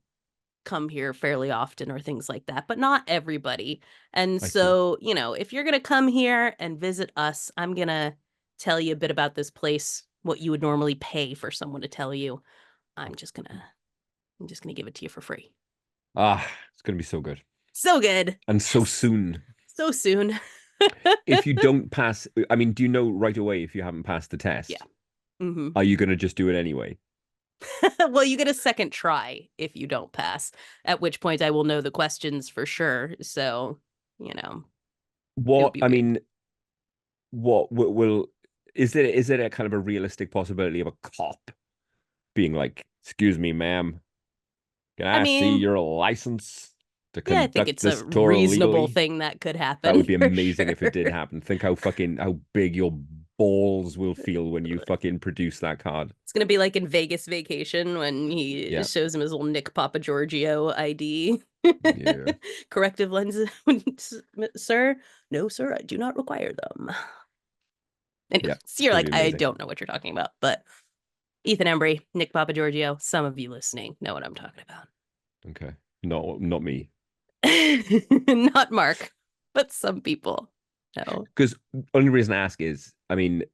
come here fairly often or things like that, but not everybody. And I see. so, if you're going to come here and visit us, I'm going to tell you a bit about this place, what you would normally pay for someone to tell you. I'm just going to give it to you for free. Ah, it's gonna be so good. So good. And so Yes. soon. So soon. If you don't pass, I mean, do you know right away if you haven't passed the Yeah. test? Hmm. Are you gonna just do it anyway? Well, you get a second try if you don't pass, at which point I will know the questions for sure. So, you know, it would What be I weird. mean, what will is there a kind of a realistic possibility of a cop being like, "Excuse me, ma'am, can I I see mean, your license to yeah, I think conduct it's a this tour reasonable legally?" thing that could That happen would be for amazing if it did sure. happen. Think how big your balls will feel when you fucking produce that card. It's gonna be like in Vegas Vacation when he Yeah, shows him his little Nick Papa Giorgio ID. yeah, Corrective lenses, sir? No, sir, I do not require them. Anyway, yeah. so It's you're gonna like, be I amazing. don't know what you're talking about, but Ethan Embry, Nick Papa Giorgio, some of you listening know what I'm talking about. Okay, no, not me. Not Mark, but some people know. Because only reason I ask is, I mean,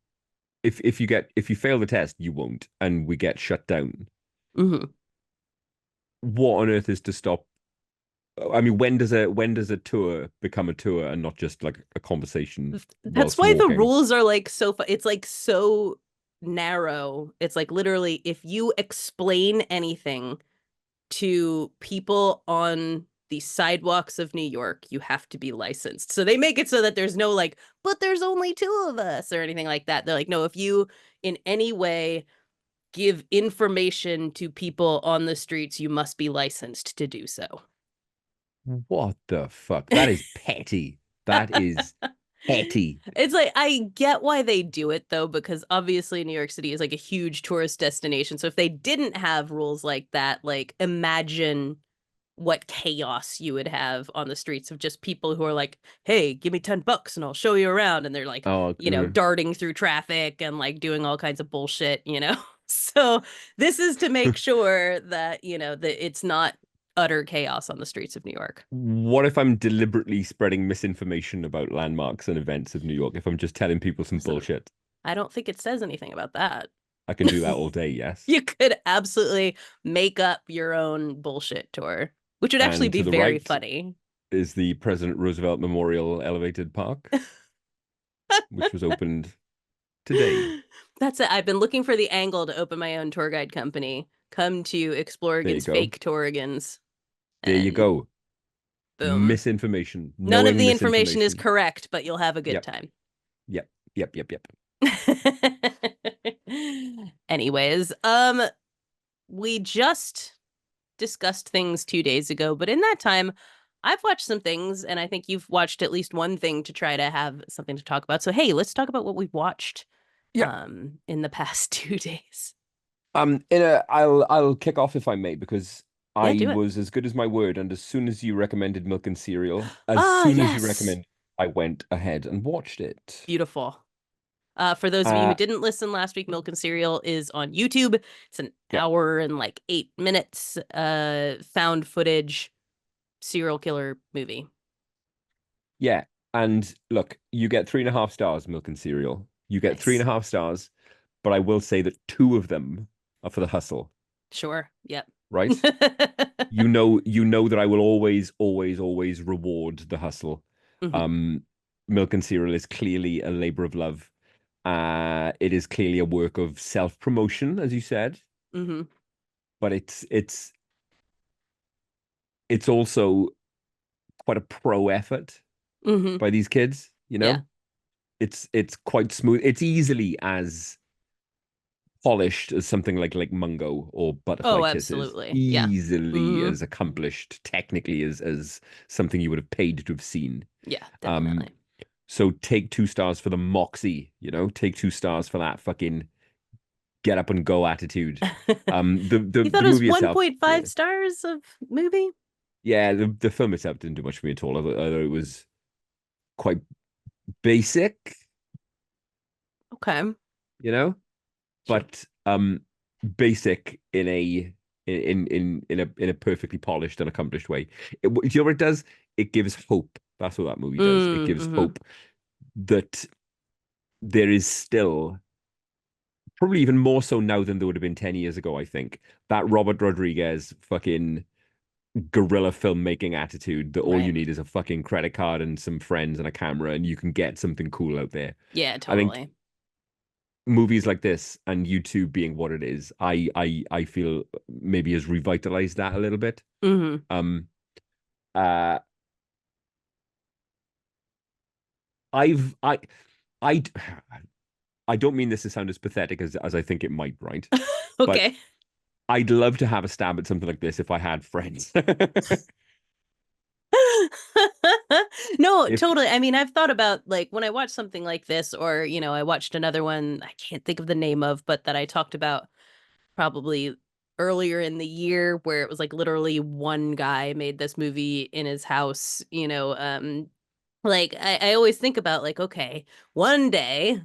if you fail the test, you won't, and we get shut down. Hmm. What on earth is to stop? I mean, when does a tour become a tour and not just like a conversation That's whilst why the walking? rules are like it's like so narrow. It's like literally if you explain anything to people on the sidewalks of New York, you have to be licensed. So they make it so that there's no like, but there's only two of us or anything like that. They're like, no, if you in any way give information to people on the streets, you must be licensed to do so. What the fuck? That is petty. That is petty. It's like I get why they do it though, because obviously New York City is like a huge tourist destination. So if they didn't have rules like that, like imagine what chaos you would have on the streets of just people who are like, hey, give me $10 and I'll show you around. And they're like, Oh, darting through traffic and like doing all kinds of bullshit. So this is to make sure that, that it's not utter chaos on the streets of New York. what if I'm deliberately spreading misinformation about landmarks and events of New York? If I'm just telling people some Listen, bullshit, I don't think it says anything about that. I can do that all day, yes. You could absolutely make up your own bullshit tour, which would actually And be to the very right funny. is the President Roosevelt Memorial Elevated Park, which was opened today. That's it. I've been looking for the angle to open my own tour guide company. Come to There you Explorigans, go. fake Torrigans, There you and go. boom. Misinformation, None of knowing the information is misinformation. correct, but you'll have a good Yep, time. yep, yep, yep, yep. Anyways, we just discussed things 2 days ago, but in that time, I've watched some things, and I think you've watched at least one thing to try to have something to talk about. So, hey, let's talk about what we've watched Yeah. in the past 2 days. I'll kick off if I may, because Yeah, I do it. was as good as my word, and as soon as you recommended Milk and Cereal, as Ah, soon as you yes. recommended, I went ahead and watched it. Beautiful. For those of you who Uh didn't listen last week, Milk and Cereal is on YouTube. It's an yeah, hour and like 8 minutes found footage serial killer movie. yeah. And look, you get 3.5 stars, Milk and Cereal. You get three and Nice. a half stars, but I will say that two of them are for the hustle, Sure. Yep. right? You know that I will always, always, always reward the hustle. Hmm. Um, Milk and Cereal is clearly a labor of love. It is clearly a work of self-promotion, as you said, Hmm. but it's also quite a pro effort Hmm. by these kids, you Yeah. know? It's quite smooth. It's easily as polished as something like Mungo or Butterfly Oh, Kisses. absolutely. Yeah. Easily Hmm. as accomplished technically as something you would have paid to have seen. Yeah, Um, definitely. so take 2 stars for the moxie, take 2 stars for that fucking get up and go attitude. The the You thought the it was movie itself, 1.5 yeah. stars of movie? Yeah, the film itself didn't do much for me at all. I thought it was quite basic, Okay. you know, Sure. but basic in a in a perfectly polished and accomplished way. Do you know what it does? It gives hope. That's what that movie does. It gives Mm-hmm. hope that there is still, probably even more so now than there would have been 10 years ago, I think, that Robert Rodriguez fucking guerrilla filmmaking attitude that all you Right. need is a fucking credit card and some friends and a camera and you can get something cool out there. Yeah, I think totally. movies like this and YouTube being what it is, I feel maybe has revitalized that a little bit. Mm-hmm. Um uh I've I I don't mean this to sound as pathetic as I think it might, right? But Okay. I'd love to have a stab at something like this if I had friends. No, If totally. I mean, I've thought about like when I watch something like this, or I watched another one I can't think of the name of, but that I talked about probably earlier in the year, where it was like literally one guy made this movie in his house, like I always think about like, okay, one day,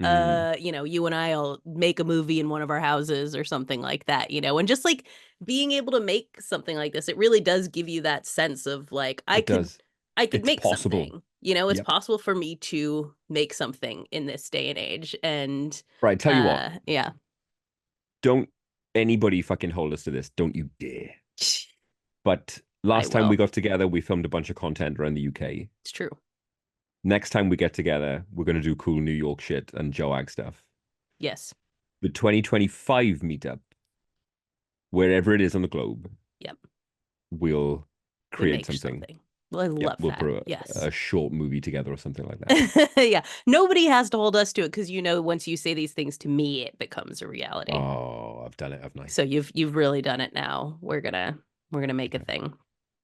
mm, you and I'll make a movie in one of our houses or something like that, and just like being able to make something like this, it really does give you that sense of like, I it could does. I could It's make possible. something. It's Yep. possible for me to make something in this day and age. And Right, tell you what, yeah. don't anybody fucking hold us to this. Don't you dare. But I last time we will. got together, we filmed a bunch of content around the UK. It's true. Next time we get together, we're going to do cool New York shit and Joag stuff. Yes. The 2025 meetup, wherever it is on the globe, Yep. we'll We create make something. something. Well, I Yep, love we'll that. put Yes. a short movie together or something like that. Yeah. Nobody has to hold us to it, because once you say these things to me, it becomes a reality. Oh, I've done it, haven't I? So you've really done it now. We're gonna make a Okay. thing.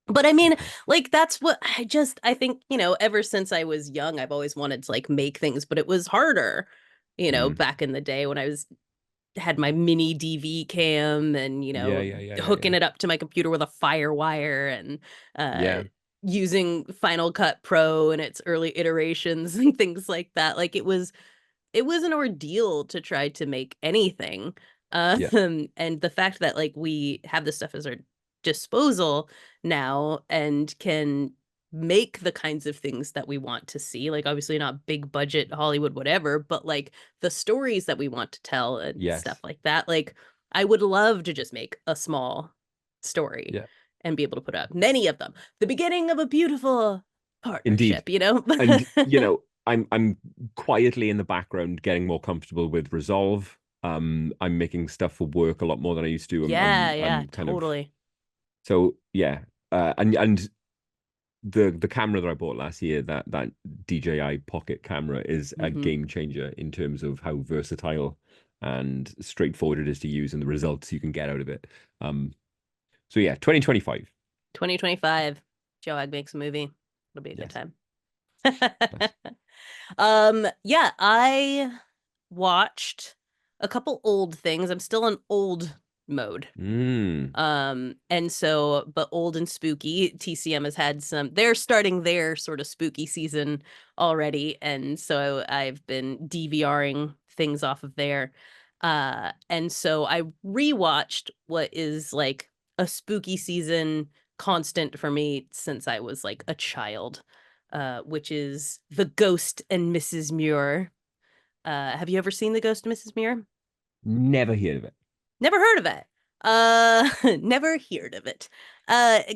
But I mean, Okay. like that's what I think, ever since I was young, I've always wanted to like make things, but it was harder, Mm. back in the day when I was had my mini DV cam and, Yeah, yeah, yeah, yeah, hooking yeah. it up to my computer with a fire wire and uh Yeah, using Final Cut Pro and its early iterations and things like that. Like it was an ordeal to try to make anything. yeah, And the fact that like we have this stuff as our disposal now and can make the kinds of things that we want to see, like obviously not big budget Hollywood whatever, but like the stories that we want to tell and stuff yes, like that. Like I would love to just make a small story yeah, and be able to put up many of them, the beginning of a beautiful indeed. partnership. And I'm quietly in the background getting more comfortable with Resolve. I'm making stuff for work a lot more than I used to. I'm Yeah, I'm yeah, I'm kind of totally. so yeah. And the camera that I bought last year, that DJI Pocket camera, is a Hmm. game changer in terms of how versatile and straightforward it is to use and the results you can get out of it. Um, so yeah, 2025. 2025, Joag makes a movie. It'll be a good Yes, time. nice. Yeah, I watched a couple old things. I'm still in old mode. Mm, And so, but old and spooky, TCM has had they're starting their sort of spooky season already. And so I've been DVRing things off of there. And so I rewatched what is like a spooky season constant for me since I was like a child, which is The Ghost and Mrs. Muir. Have you ever seen The Ghost and Mrs. Muir? never heard of it. Never heard of it. Never heard of it.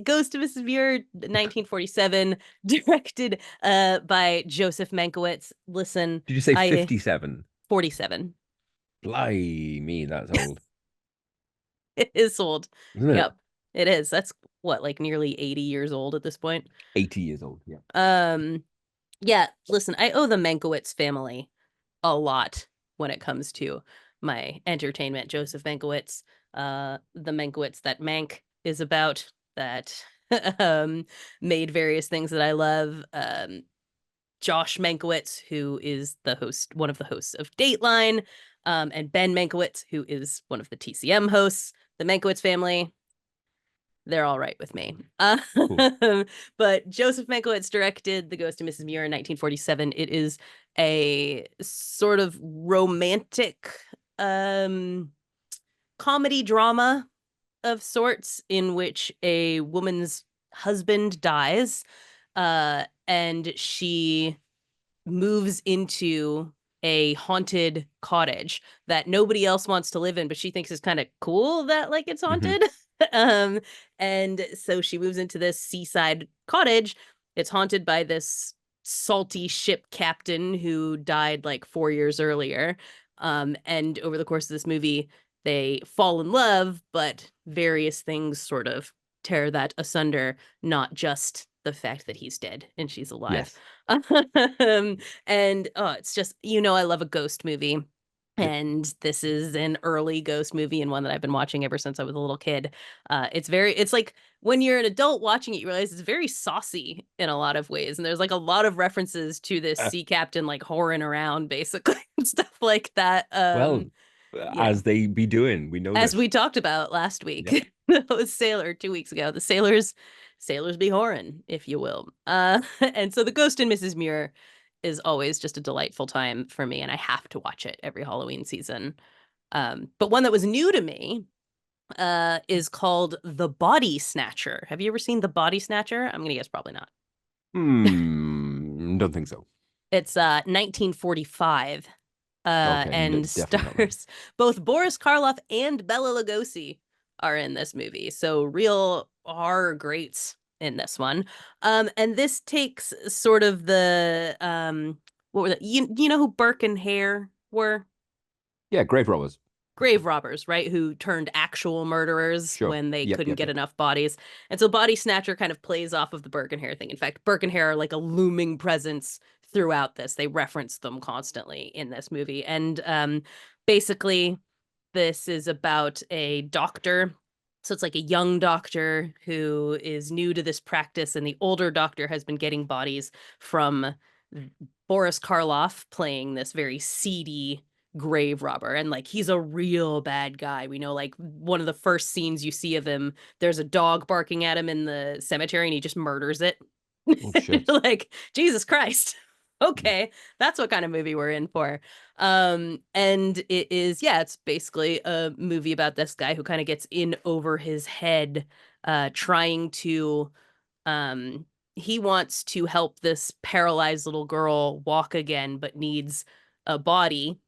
Ghost of Mrs. Muir, 1947, directed by Joseph Mankiewicz. Listen, Did you say I 57? 47. Blimey, that's old, It is old. isn't it? Yep, it is. That's what, like nearly 80 years old at this point. 80 years old. Yeah. Um, yeah, listen, I owe the Mankiewicz family a lot when it comes to my entertainment. Joseph Mankiewicz, the Mankiewicz that Mank is about, that um, made various things that I love. Josh Mankiewicz, who is one of the hosts of Dateline, and Ben Mankiewicz, who is one of the TCM hosts. The Mankiewicz family, they're all right with me. Cool. But Joseph Mankiewicz directed The Ghost of Mrs. Muir in 1947. It is a sort of romantic um comedy drama of sorts in which a woman's husband dies, and she moves into a haunted cottage that nobody else wants to live in, but she thinks is kind of cool that like it's Hmm. haunted. um, and so she moves into this seaside cottage. It's haunted by this salty ship captain who died like 4 years earlier. And over the course of this movie, they fall in love, but various things sort of tear that asunder, not just the fact that he's dead and she's alive. Yes. um, and oh, it's just, I love a ghost movie. Yep. And this is an early ghost movie and one that I've been watching ever since I was a little kid. It's like when you're an adult watching it, you realize it's very saucy in a lot of ways. And there's like a lot of references to this Uh, sea captain like whoring around basically and stuff like that. well, You know, as they be doing, we know as this. we talked about last Yep. week, the sailor 2 weeks ago, the sailors be whoring, if you will. And so the Ghost in Mrs. Muir is always just a delightful time for me, and I have to watch it every Halloween season. But one that was new to me is called The Body Snatcher. Have you ever seen The Body Snatcher? I'm gonna guess probably not. Don't think so. It's 1945, Okay, and definitely not that. stars both Boris Karloff and Bela Lugosi are in this movie. So real horror greats in this one. And this takes sort of the what were the you know who Burke and Hare were? Yeah, grave robbers. Grave robbers, right? Who turned actual murderers Sure. when they Yep, couldn't yep, get yep. enough bodies. And so Body Snatcher kind of plays off of the Burke and Hare thing. In fact, Burke and Hare are like a looming presence throughout this. They reference them constantly in this movie. And basically, this is about a doctor. So it's like a young doctor who is new to this practice, and the older doctor has been getting bodies from Boris Karloff playing this very seedy grave robber. And like he's a real bad guy. We know like one of the first scenes you see of him, there's a dog barking at him in the cemetery and he just murders it. Oh shit. Like, Jesus Christ. Mm. Okay, that's what kind of movie we're in for. And it is, yeah, it's basically a movie about this guy who kind of gets in over his head, trying to um he wants to help this paralyzed little girl walk again, but needs a body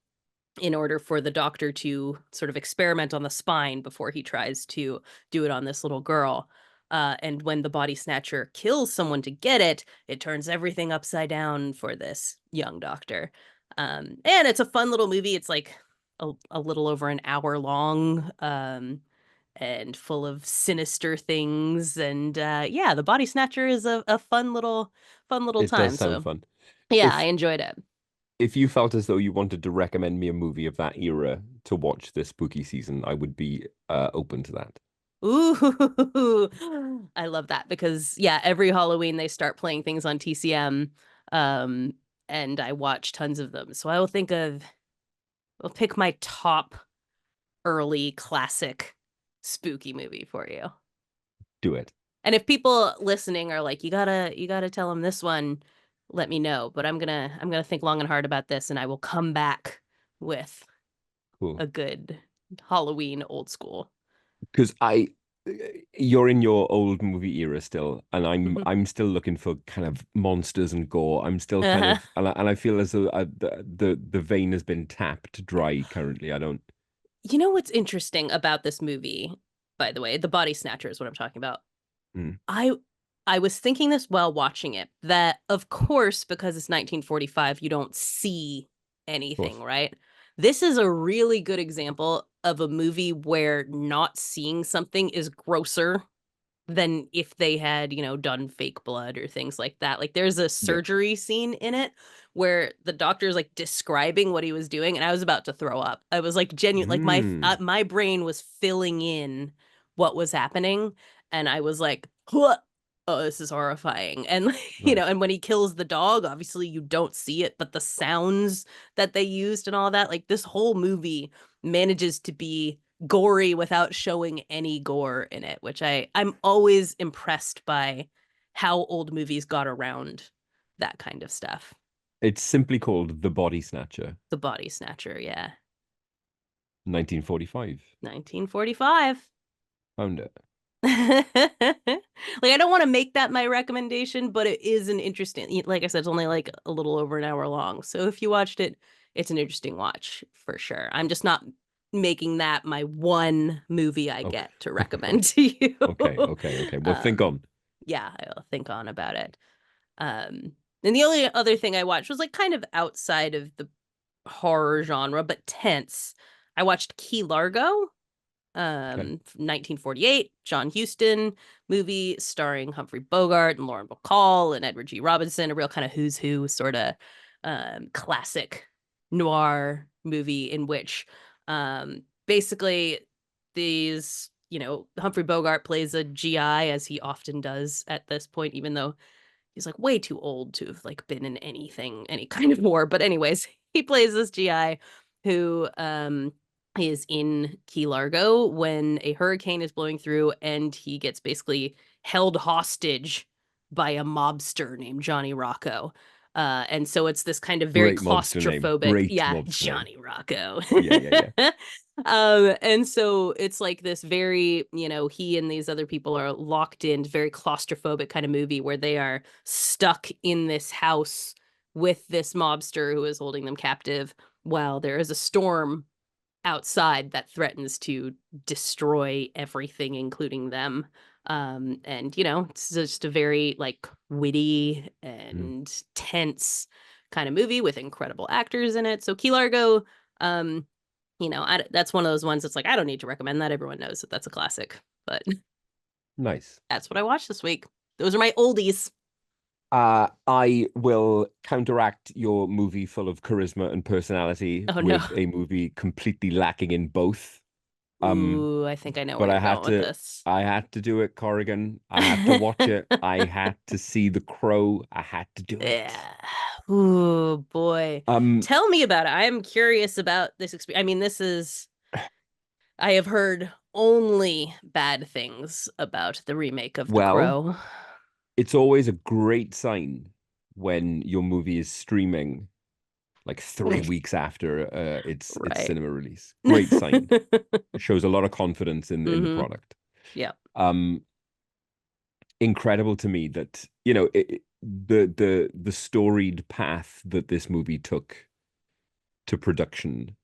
in order for the doctor to sort of experiment on the spine before he tries to do it on this little girl. And when the body snatcher kills someone to get it, it turns everything upside down for this young doctor. And it's a fun little movie. It's like a little over an hour long, and full of sinister things. And yeah, the body snatcher is a fun little It does time. sound So fun. yeah, I If enjoyed it. if you felt as though you wanted to recommend me a movie of that era to watch this spooky season, I would be open to that. Ooh, I love that because yeah, every Halloween they start playing things on TCM, um, and I watch tons of them. So I'll pick my top early classic spooky movie for you. Do it. And if people listening are like, you gotta tell them this one, let me know. But I'm gonna think long and hard about this, and I will come back with Cool. a good Halloween old school. Because you're in your old movie era still, and I'm still looking for kind of monsters and gore. I'm still kind Uh-huh. of, and I feel as though the vein has been tapped dry currently. I don't. You know what's interesting about this movie, by the way, The Body Snatcher is what I'm talking about. Mm, I I was thinking this while watching it, that of course, because it's 1945, you don't see of anything, course. right? This is a really good example of a movie where not seeing something is grosser than if they had, done fake blood or things like that. Like there's a Yep. surgery scene in it where the doctor's like describing what he was doing and I was about to throw up. I was like genuine like Mm, my brain was filling in what was happening and I was like, "Huh, oh, this is horrifying." And nice. and when he kills the dog, obviously you don't see it, but the sounds that they used and all that, like this whole movie manages to be gory without showing any gore in it, which I'm always impressed by how old movies got around that kind of stuff. It's simply called The Body Snatcher, The Body Snatcher, yeah. 1945. 1945. Found it. Like I don't want to make that my recommendation, but it is an interesting, like I said, it's only like a little over an hour long. So if you watched it, it's an interesting watch for sure. I'm just not making that my one movie I Okay. get to recommend to you. Okay. Well, think um on. yeah, I'll think on about it. um and the only other thing I watched was like kind of outside of the horror genre, but tense. I watched Key Largo, Okay. 1948, John Huston movie starring Humphrey Bogart and Lauren Bacall and Edward G. Robinson, a real kind of who's who sort of classic noir movie in which basically these, Humphrey Bogart plays a GI as he often does at this point, even though he's like way too old to have like been in anything, any kind of war. But anyways, he plays this GI who is in Key Largo when a hurricane is blowing through, and he gets basically held hostage by a mobster named Johnny Rocco. And so it's this kind of very Great mobster name. claustrophobic, Great yeah, mobster name. Johnny Rocco. Yeah. And so it's like this very, he and these other people are locked in, very claustrophobic kind of movie where they are stuck in this house with this mobster who is holding them captive while there is a storm outside that threatens to destroy everything, including them. And it's just a very like witty Mm. and tense kind of movie with incredible actors in it. So Key Largo, that's one of those ones that's like I don't need to recommend that. Everyone knows that that's a classic. But Nice. that's what I watched this week. Those are my oldies. I will counteract your movie full of charisma and personality Oh no. with a movie completely lacking in both. Um, Ooh, I think I know where but you're going with this. I had to do it, Corrigan. I had to watch it. I had to see The Crow. I had to do it. Yeah. Ooh, boy. Um, Tell me about it. I am curious about this experience. I mean, I have heard only bad things about the remake of The well, Crow. it's always a great sign when your movie is streaming like 3 weeks after its Right. cinema release. Great sign. It shows a lot of confidence in the Mm-hmm. product. Yeah. Um, incredible to me that the storied path that this movie took to production.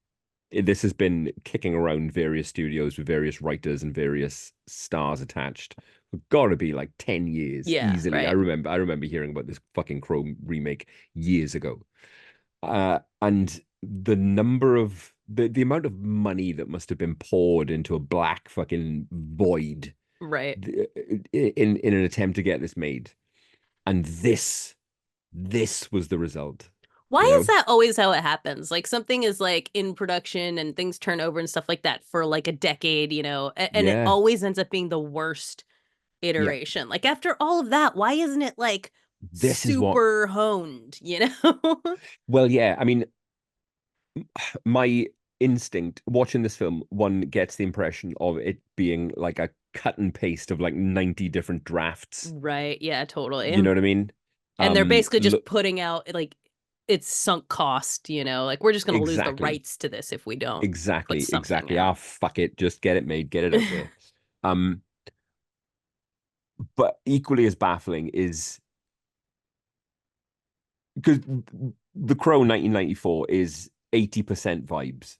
This has been kicking around various studios with various writers and various stars attached. Got to be like 10 years Yeah, easily. right. I remember hearing about this fucking Crow remake years ago. And the number of the amount of money that must have been poured into a black fucking void Right. in an attempt to get this made. And this was the result, Why you is know? that always how it happens? Like something is like in production and things turn over and stuff like that for like a decade, and it Yeah. always ends up being the worst Yeah. iteration. Like after all of that, why isn't it like This is what, super honed? well, yeah. I mean, my instinct watching this film, one gets the impression of it being like a cut and paste of like 90 different drafts. Right. Yeah, You know totally. what I mean? And they're basically just Look, putting out like it's sunk cost, like we're just going to lose the exactly. rights to this if we don't put something Exactly. Ah, out. fuck it. Just get it made, get it out there. Um, but equally as baffling is because The Crow 1994 is 80% vibes,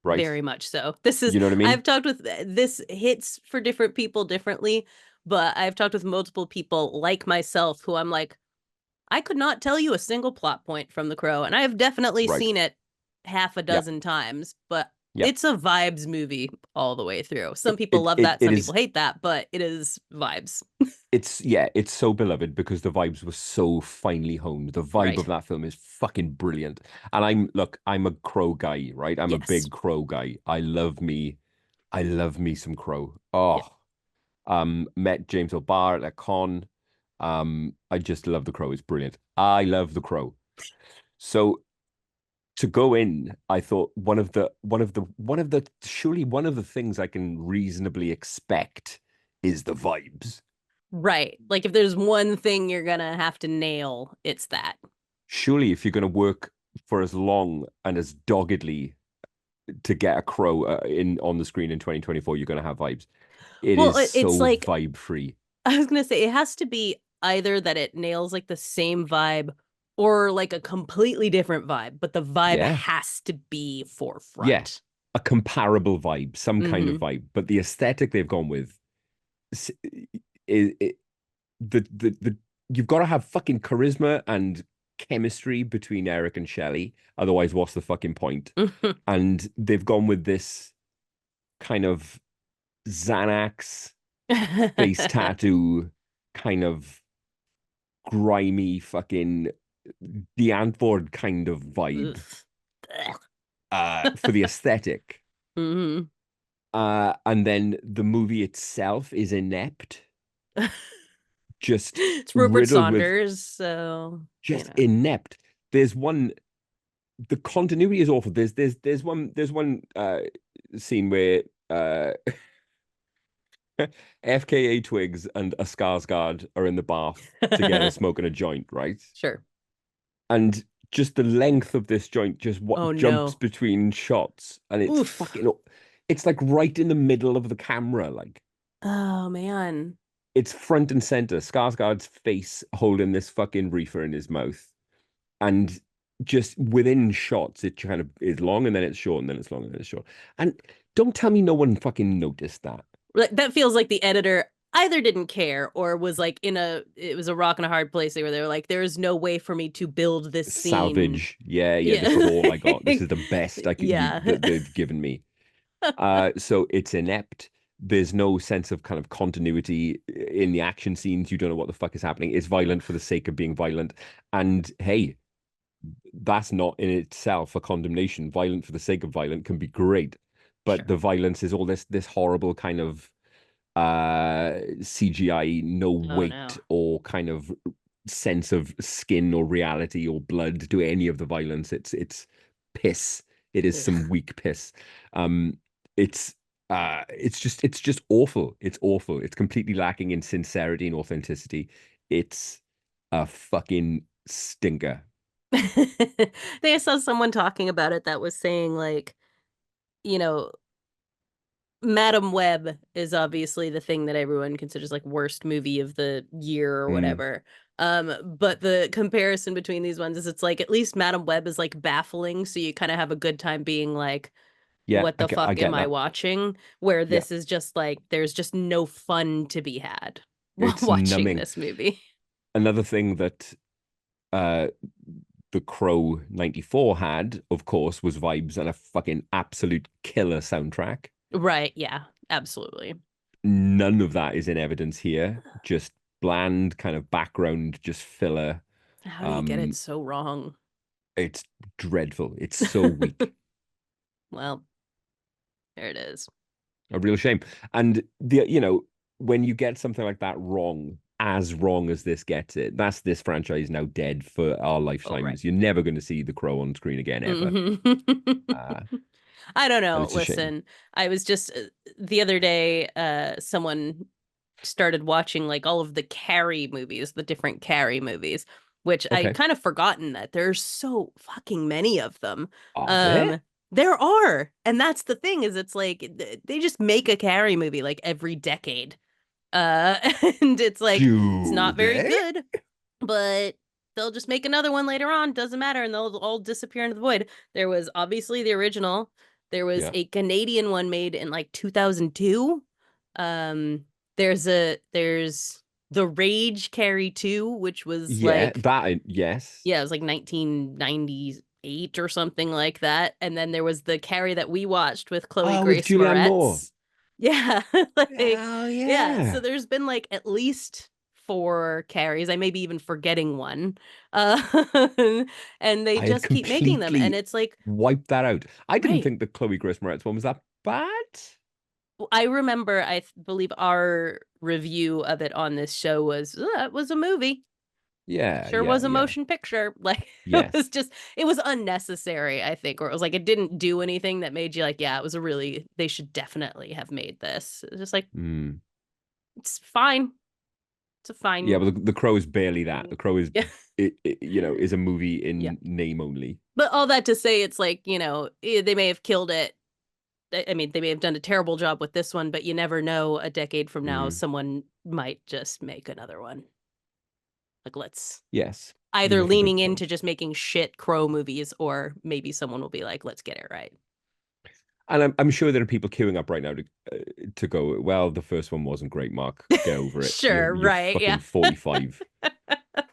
right? Very much so. You know what I mean? I've talked with this hits for different people differently, but I've talked with multiple people like myself who I'm like, I could not tell you a single plot point from The Crow, and I have definitely Right. seen it half a Yep. dozen times, but Yep. it's a vibes movie all the way through. Some people love that, It some is people hate that, but it is vibes. it's so beloved because the vibes were so finely honed. The vibe of Right. that film is fucking brilliant. And I'm a Crow guy, right? I'm a Yes. big Crow guy. I love me some Crow. Yeah. Oh, met James O'Barr at con. I just love the Crow. It's brilliant. I love the Crow. So to go in, I thought surely one of the things I can reasonably expect is the vibes. Right. Like if there's one thing you're gonna have to nail, it's that. Surely if you're going to work for as long and as doggedly to get a crow in on the screen in 2024, you're going to have vibes. It Well, is it's so like vibe free. I was gonna say it has to be either that it nails like the same vibe or like a completely different vibe, but the vibe Yeah. has to be Yeah. forefront. A comparable vibe, some kind of Mm-hmm. vibe. But the aesthetic they've gone with is it, the you've got to have fucking charisma and chemistry between Eric and Shelley. Otherwise, what's the fucking point? And they've gone with this kind of Xanax face tattoo, kind of grimy fucking the Antwoord kind of vibe for the aesthetic. Mm-hmm. And then the movie itself is inept, just It's Rupert riddled with Saunders, so you just know. inept. There's one the continuity is awful. There's one scene where FKA Twigs and a Skarsgård are in the bath together smoking a joint, right? Sure. And just the length of this joint just Oh what jumps no. between shots, and it's Oof. fucking it's like right in the middle of the camera, like Oh man. it's front and center. Skarsgård's face holding this fucking reefer in his mouth, and just within shots, it kind of is long, and then it's short, and then it's long, and then it's short. And don't tell me no one fucking noticed that. Like that feels like the editor either didn't care or was like it was a rock and a hard place where they were like, there is no way for me to build this scene. Salvage, yeah, yeah. This is Yeah. all I got. This is the best I could you Yeah. that they've given me. So it's inept. There's no sense of kind of continuity in the action scenes. You don't know what the fuck is happening. It's violent for the sake of being violent. And hey, that's not in itself a condemnation. Violent for the sake of violent can be great, but Sure. the violence is all this horrible kind of CGI, no Oh weight no. or kind of sense of skin or reality or blood to any of the violence. It's piss. It is some Ugh. weak piss. Um, it's it's just awful. It's awful. It's completely lacking in sincerity and authenticity. It's a fucking stinker. I think I saw someone talking about it that was saying like, you know, Madam Web is obviously the thing that everyone considers like worst movie of the year or Mm, whatever. But the comparison between these ones is it's like at least Madam Web is like baffling, so you kind of have a good time being like, yeah, what the I fuck am get I that. watching? Where Yeah, this is just like there's just no fun to be had while it's watching numbing. this movie. Another thing that uh the Crow 94 had, of course, was vibes and a fucking absolute killer soundtrack. Right, yeah, absolutely. None of that is in evidence here. Just bland kind of background, just filler. How do you get it Um, so wrong? it's dreadful. It's so weak. Well, there it is. A real shame. And when you get something like that wrong, as wrong as this gets it, that's this franchise now dead for our Oh, right. lifetimes. You're never going to see the Crow on screen again, ever. Hmm. Uh, I don't and know. it's a shame. Listen, I was just the other day, someone started watching like all of the Carrie movies, the different Carrie movies, which I Okay. kind of forgotten that there's so fucking many of them. Are there? Um, there are, and that's the thing is it's like they just make a Carrie movie like every decade. Uh, and it's like it's Do not very they? good, but they'll just make another one later on, doesn't matter, and they'll all disappear into the void. There was obviously the original. There was Yeah. a Canadian one made in like 2002. Um, there's the Rage Carry 2, which was Yeah, like yes. yeah, it was like 1998 or something like that. And then there was the Carrie that we watched with Chloe Oh, with Grace Julianne Moore. Moretz. Yeah, like Oh yeah. So yeah. there's been like at least four Carries. I may be even forgetting one. And they I had just keep making them. And completely it's like, wiped that out. I didn't right. think the Chloe Grace Moretz one was that bad. I remember, believe our review of it on this show was, it was a movie. Yeah, Sure yeah, was a yeah. motion picture. Like Yes. it was unnecessary, I think, or it was like it didn't do anything that made you like, yeah, it was a really they should definitely have made this. It was just like Mm. it's fine. It's a Yeah, fine but the Crow is barely that. movie. The Crow is Yeah. is a movie Yeah. in name only. But all that to say it's like, they may have killed it. I mean, they may have done a terrible job with this one, but you never know a decade from now Mm. someone might just make another one. Like let's Yes, you either make a good leaning into point. just making shit Crow movies or maybe someone will be like, let's get it right. And I'm sure there are people queuing up right now to go, well, the first one wasn't great, Mark. Get over it. Sure, You're right, yeah. fucking 45.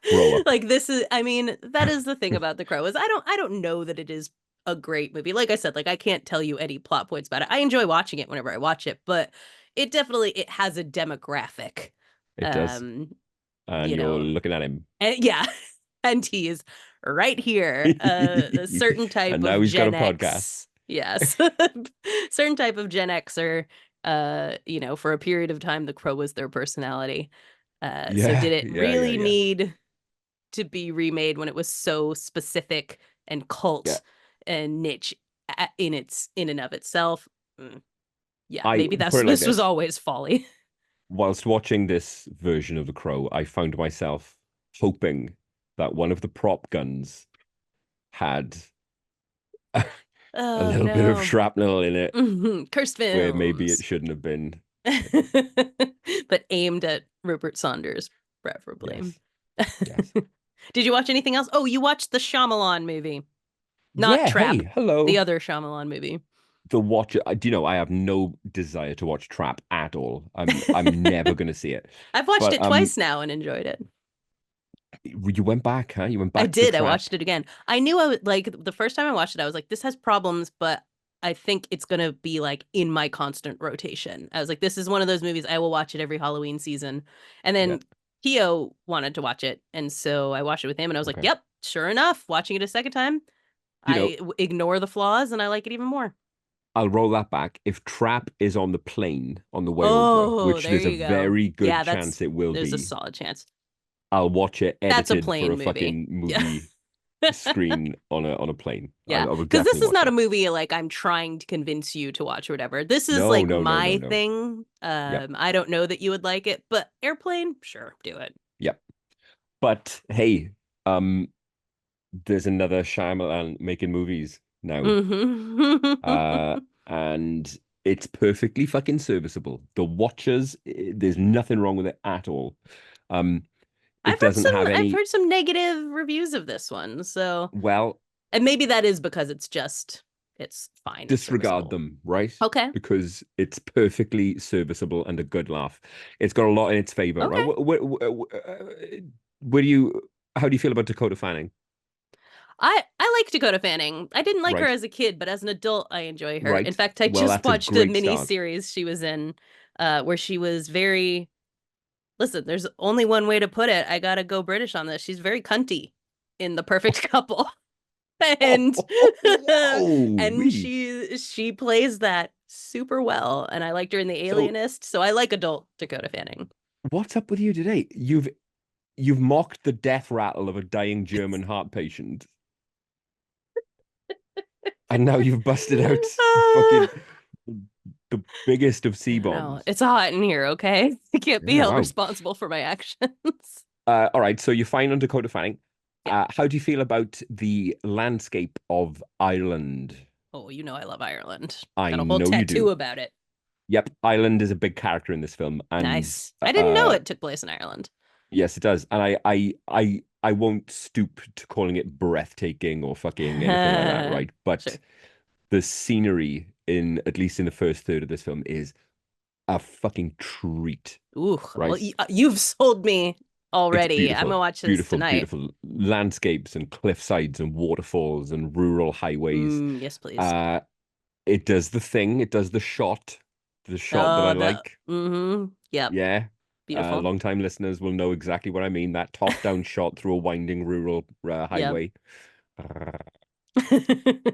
Grow up. Like this is I mean, that is the thing about The Crow is I don't know that it is a great movie. Like I said, like I can't tell you any plot points about it. I enjoy watching it whenever I watch it, but it has a demographic. It does. Um, And you you're know, looking at him. and yeah, and he is right here. A certain type And now of he's got a Gen podcast. X. Yes. Certain type of Gen Xer, for a period of time, The Crow was their personality. So Yeah, did it yeah, yeah, really yeah. need to be remade when it was so specific and Yeah. cult and niche in and of itself? Yeah, I maybe put it like this was this. always folly. Whilst watching this version of The Crow, I found myself hoping that one of the prop guns had a Oh little bit of no. shrapnel in it Cursed where maybe it films. shouldn't have been. But aimed at Rupert Saunders, preferably. Yes, yes. Did you watch anything else? Oh, you watched the Shyamalan movie, not Yeah, hey, Trap, the hello. other Shyamalan movie. The watch, do you know, I have no desire to watch Trap at all. I'm never gonna see it. I've watched But it twice now and enjoyed it. you went back, huh? You went I back to did. I Trap. watched it again. I knew I would like the first time I watched it, I was like, this has problems, but I think it's gonna be like in my constant rotation. I was like, this is one of those movies I will watch it every Halloween season. And Yeah. then Keo wanted to watch it, and so I watched it with him, and I was like, Okay. yep, sure enough, watching it a second time, You know, ignore the flaws and I like it even more. I'll roll that back. If Trap is on the plane on the way over, Oh, which there there's a you go. very good Yeah, chance it will there's a be, solid chance. I'll watch it That's a edited for a plane movie. fucking Yeah. movie screen on a plane. Yeah, I will because this definitely is watch not a that. movie like I'm trying to convince you to watch or whatever. This is No, like no, no, no, my no. thing. Yep, I don't know that you would like it, but Airplane, sure, do it. yep. But hey, um, there's another Shyamalan making movies now. Uh, Hmm. and it's perfectly fucking serviceable. The Watchers, there's nothing wrong with it at all. Um, it doesn't have I've any, heard some negative reviews of this one, so well, and maybe that is because it's fine, it's disregard serviceable. them, right? Okay, Because it's perfectly serviceable and a good laugh. It's got a lot in its favor, right? okay. Where do you, how do you feel about Dakota Fanning? I like Dakota Fanning. I didn't like her Right, as a kid, but as an adult, I enjoy her. In right. fact, I Well, just that's a watched a great mini start. series she was in, where she was very. Listen, there's only one way to put it. I gotta go British on this. She's very cunty in The Perfect Couple, and Whoa, and wee. she plays that super well. And I liked her in The So Alienist, so I like adult Dakota Fanning. what's up with you today? You've mocked the death rattle of a dying German heart patient, and now you've busted out fucking the biggest of C No, bombs. it's hot in here. Okay, I can't be Yeah, held wow. responsible for my actions. All right, so you're fine on Dakota Fanning. Yeah. How do you feel about the landscape of Ireland? Oh, you know I love Ireland. I Got a whole know you tattoo do. about it. Yep, Ireland is a big character in this film, and Nice. I didn't know it took place in Ireland. yes, it does. And I won't stoop to calling it breathtaking or fucking anything like that, right? Sure. But the scenery in at least in the first third of this film is a fucking treat, Ooh, well, right? you've sold me It's already. I'm gonna beautiful, watch this beautiful, tonight. beautiful landscapes and cliff sides and waterfalls and rural highways. Yes, please. Uh, it does the thing. It does the shot that I Oh, like. yep, Yeah. beautiful. Long-time listeners will know exactly what I mean. That top-down shot through a winding rural Yep. highway.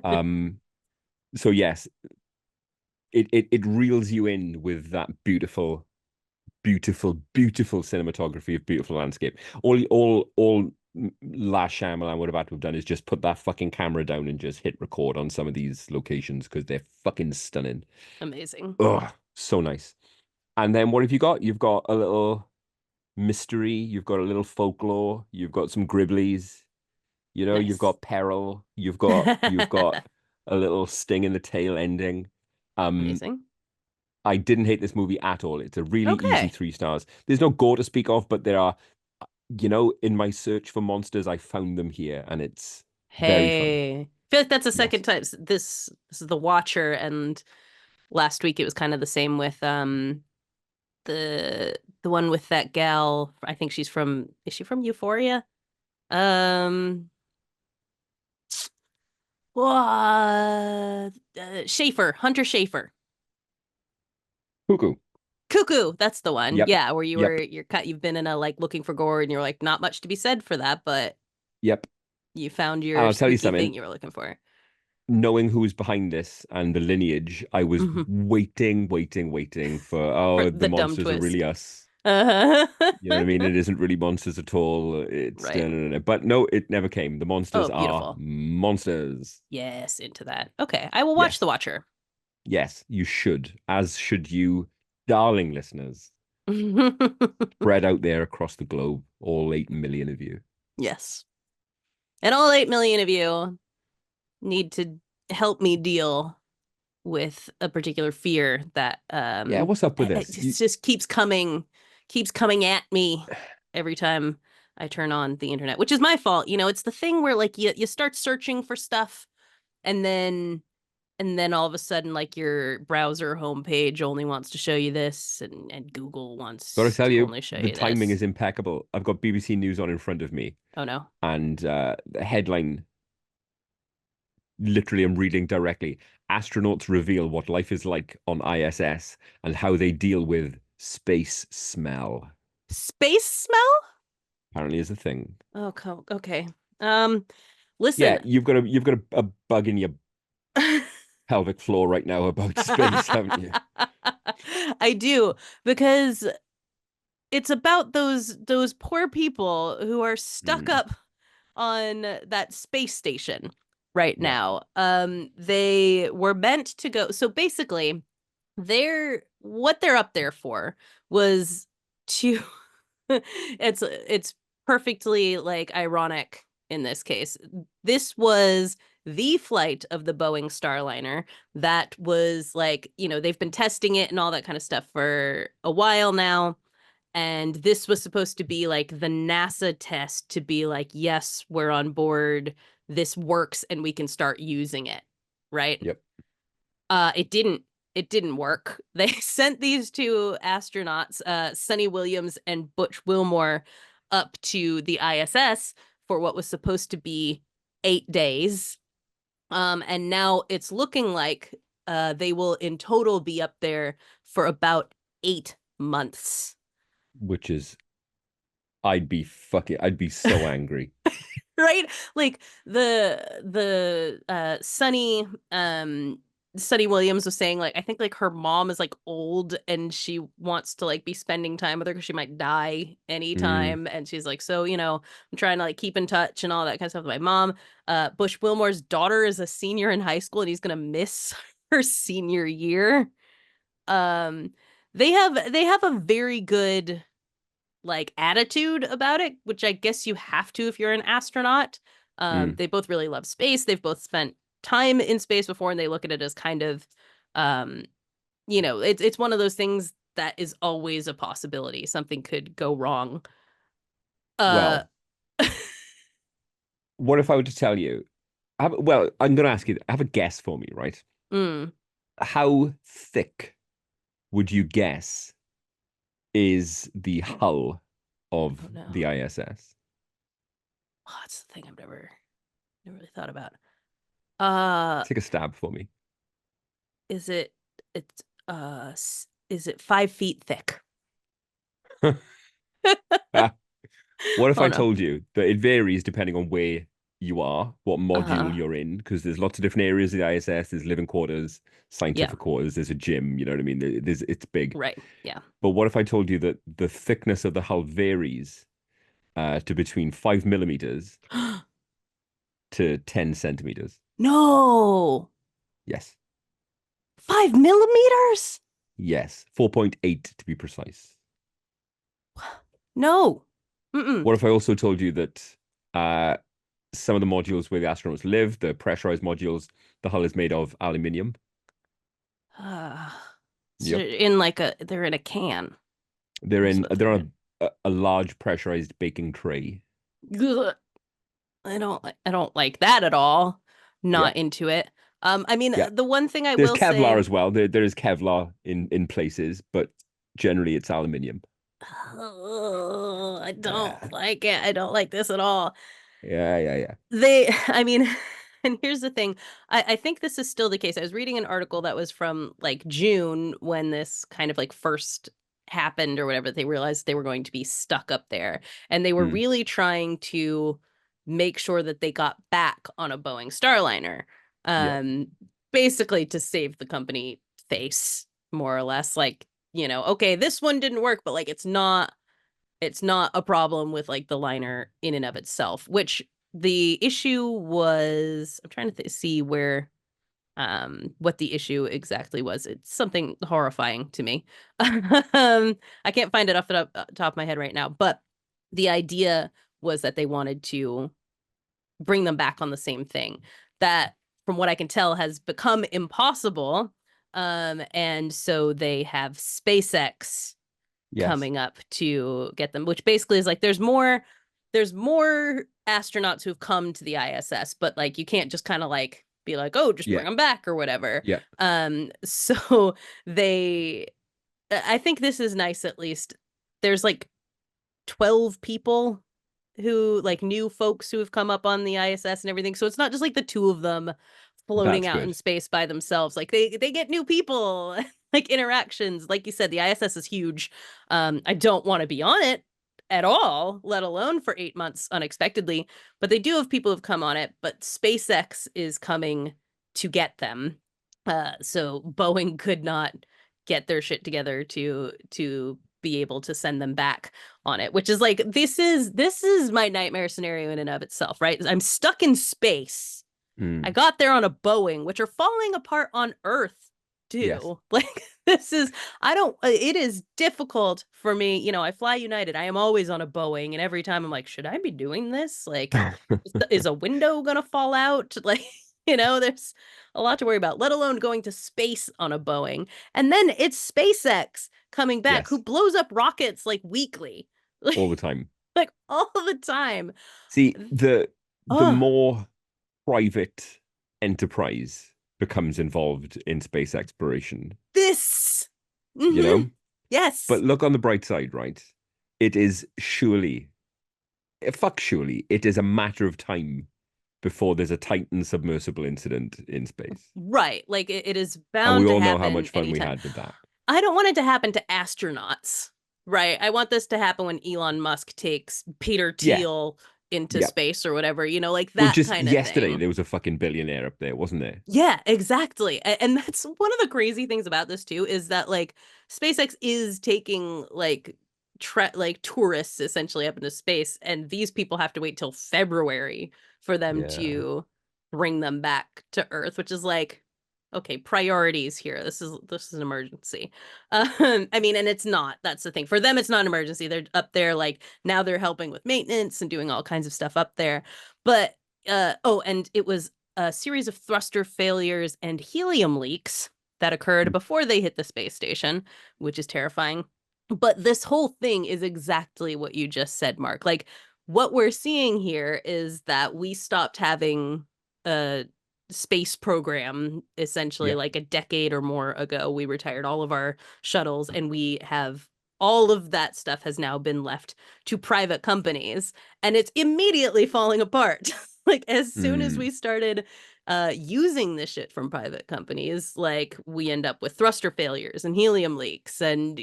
Um, so yes, it reels you in with that beautiful, beautiful, beautiful cinematography of beautiful landscape. All La Shyamalan would have had to have done is just put that fucking camera down and just hit record on some of these locations because they're fucking stunning. Amazing. Oh, so nice. And then what have you got? You've got a little mystery, you've got a little folklore, you've got some gribblies, you've Nice. got peril, you've got a little sting in the tail ending. Um, Amazing. I didn't hate this movie at all. It's a really easy Okay. 3 stars. There's no gore to speak of, but there are, in my search for monsters, I found them here, and it's very fun. Hey. I feel like that's the second Yes. time this is The Watcher, and last week it was kind of the same with the one with that gal. I think is she from Euphoria? Um Schaefer, Hunter Schaefer. Cuckoo. Cuckoo, that's the one. Yep. Yeah, where Yep. you've been in a like looking for gore and you're like not much to be said for that, but Yep. you found And your I'll tell you spooky thing something. you were looking for. Knowing who was behind this and the lineage, I was Mhm. waiting, waiting, waiting for, For the the dumb monsters are really twist. us. Uh-huh. You know what I mean? It isn't really monsters at all. It's Right. no, no, no, no. But no, it never came. The Oh, monsters are beautiful. monsters. Yes, into that. Okay, I will watch The Yes. Watcher. Yes, you should, as should you, darling listeners, spread out there across the globe, all 8 million of you. Yes. And all 8 million of you need to help me deal with a particular fear that Yeah, what's up with it this? just keeps coming at me every time I turn on the internet, which is my fault. It's the thing where like you start searching for stuff and then all of a sudden like your browser homepage only wants to show you this and Google Gotta wants tell to you, only show the you timing this. is impeccable. I've got BBC News on in front of me, Oh no. and the headline, literally, I'm reading directly. Astronauts reveal what life is like on ISS and how they deal with space smell. Space smell? Apparently, is a thing. Oh, okay. Um, Yeah, listen. you've got a bug in your pelvic floor right now about space, haven't you? I do because it's about those poor people who are stuck Mm, up on that space station right yeah, now. They were meant to go. So basically, what they're up there for was to it's perfectly like ironic in this case. This was the flight of the Boeing Starliner that was like, they've been testing it and all that kind of stuff for a while now. And this was supposed to be like the NASA test to be like, yes, we're on board. This works and we can start using it. Right. yep. It didn't. It didn't work. They sent these two astronauts, Sunny Williams and Butch Wilmore, up to the ISS for what was supposed to be 8 days. And now it's looking like they will in total be up there for about 8 months. Which is, I'd be so angry. Right? Like the Sunny Williams was saying like I think like her mom is like old and she wants to like be spending time with her because she might die Mm, anytime and she's like so I'm trying to like keep in touch and all that kind of stuff with my mom. Bush Wilmore's daughter is a senior in high school and he's gonna miss her senior year. um they have a very good like attitude about it, which I guess you have to if you're an astronaut. mm. They both really love space. They've both spent time in space before, and they look at it as kind of, um, it's one of those things that is always a possibility. Something could go wrong. Uh, Well, what if I were to tell you? Well, I'm going to ask you. Have a guess for me, right? mm, How thick would you guess is the hull oh of no, the ISS? oh, that's the thing I've never really thought about. Uh, Take a stab for me. is it it's is it 5 feet thick? What if Oh I no. told you that it varies depending on where you are, what module Uh-huh. you're in, because there's lots of different areas of the ISS. There's living quarters, Yeah. scientific quarters, there's a gym, you know what I mean? It's big. Right. Yeah. But what if I told you that the thickness of the hull varies to between 5 millimeters to 10 centimeters? No. Yes. 5 millimeters? Yes. 4.8 to be precise. No. Mm-mm. What if I also told you that uh, some of the modules where the astronauts live, the pressurized modules, the hull is made of aluminium? Uh, so Yep. in like they're in a can. That's what I'm They're thinking. on a large pressurized baking tray. Ugh. I don't like that at all. Yeah. Not into it. I mean, Yeah. the one thing I There's will Kevlar say, as well. There is Kevlar in places, but generally it's aluminium. I don't Yeah. like it. I don't like this at all. Yeah, yeah, yeah. I mean, and here's the thing. I think this is still the case. I was reading an article that was from like June when this kind of like first happened or whatever. They realized they were going to be stuck up there. And they were Hmm. really trying to make sure that they got back on a Boeing Starliner. Yeah. Um, Basically to save the company face, more or less. Like, okay, this one didn't work, but like it's not a problem with like the liner in and of itself, which the issue was. I'm trying to see where what the issue exactly was. It's something horrifying to me. I can't find it off the top of my head right now, but the idea was that they wanted to bring them back on the same thing that, from what I can tell, has become impossible. And so they have SpaceX Yes. coming up to get them, which basically is like there's more astronauts who've come to the ISS, but like you can't just kind of like be like, oh, just Yeah. bring them back or whatever. Yeah. So they I think this is nice, at least. There's like 12 people who, like, new folks who have come up on the ISS and everything. So it's not just like the two of them floating That's out in good. space by themselves. Like they get new people, like interactions. Like you said, the ISS is huge. I don't want to be on it at all, let alone for 8 months unexpectedly. But they do have people who've come on it. But SpaceX is coming to get them. So Boeing could not get their shit together to be able to send them back on it, which is like, this is my nightmare scenario in and of itself, right? I'm stuck in space. I Mm. got there on a Boeing, which are falling apart on Earth Yes. too. Like, this is, I don't, it is difficult for me. I fly United. I am always on a Boeing. And every time I'm like, should I be doing this? Like, is a window gonna fall out? Like, there's a lot to worry about, let alone going to space on a Boeing. And then it's SpaceX coming back, who Yes. blows up rockets like weekly, All the time. like all the time. See, the Oh, more private enterprise becomes involved in space exploration, this. you Hmm. know? But Yes. look on the bright side, right? It is surely, fuck surely, it is a matter of time before there's a Titan submersible incident in space. Right. Like it is And we bound to all know how happen much fun we anytime. had with that. I don't want it to happen to astronauts, right? I want this to happen when Elon Musk takes Peter Yeah. Thiel into Yeah. space or whatever, like Well, that just kind of yesterday, thing. there was a fucking billionaire up there, wasn't there? Yeah, exactly. And that's one of the crazy things about this too, is that like SpaceX is taking like tourists essentially up into space, and these people have to wait till February for them Yeah. to bring them back to Earth, which is like, okay, priorities here. This is an emergency. I mean, and it's not. That's the thing. For them, it's not an emergency. They're up there, like, now they're helping with maintenance and doing all kinds of stuff up there. But oh, and it was a series of thruster failures and helium leaks that occurred before they hit the space station, which is terrifying. But this whole thing is exactly what you just said, Mark. Like, what we're seeing here is that we stopped having a space program essentially Yeah. like a decade or more ago. We retired all of our shuttles, and we have all of that stuff has now been left to private companies, and it's immediately falling apart. Like, as soon as Mm. we started using this shit from private companies, like, we end up with thruster failures and helium leaks, and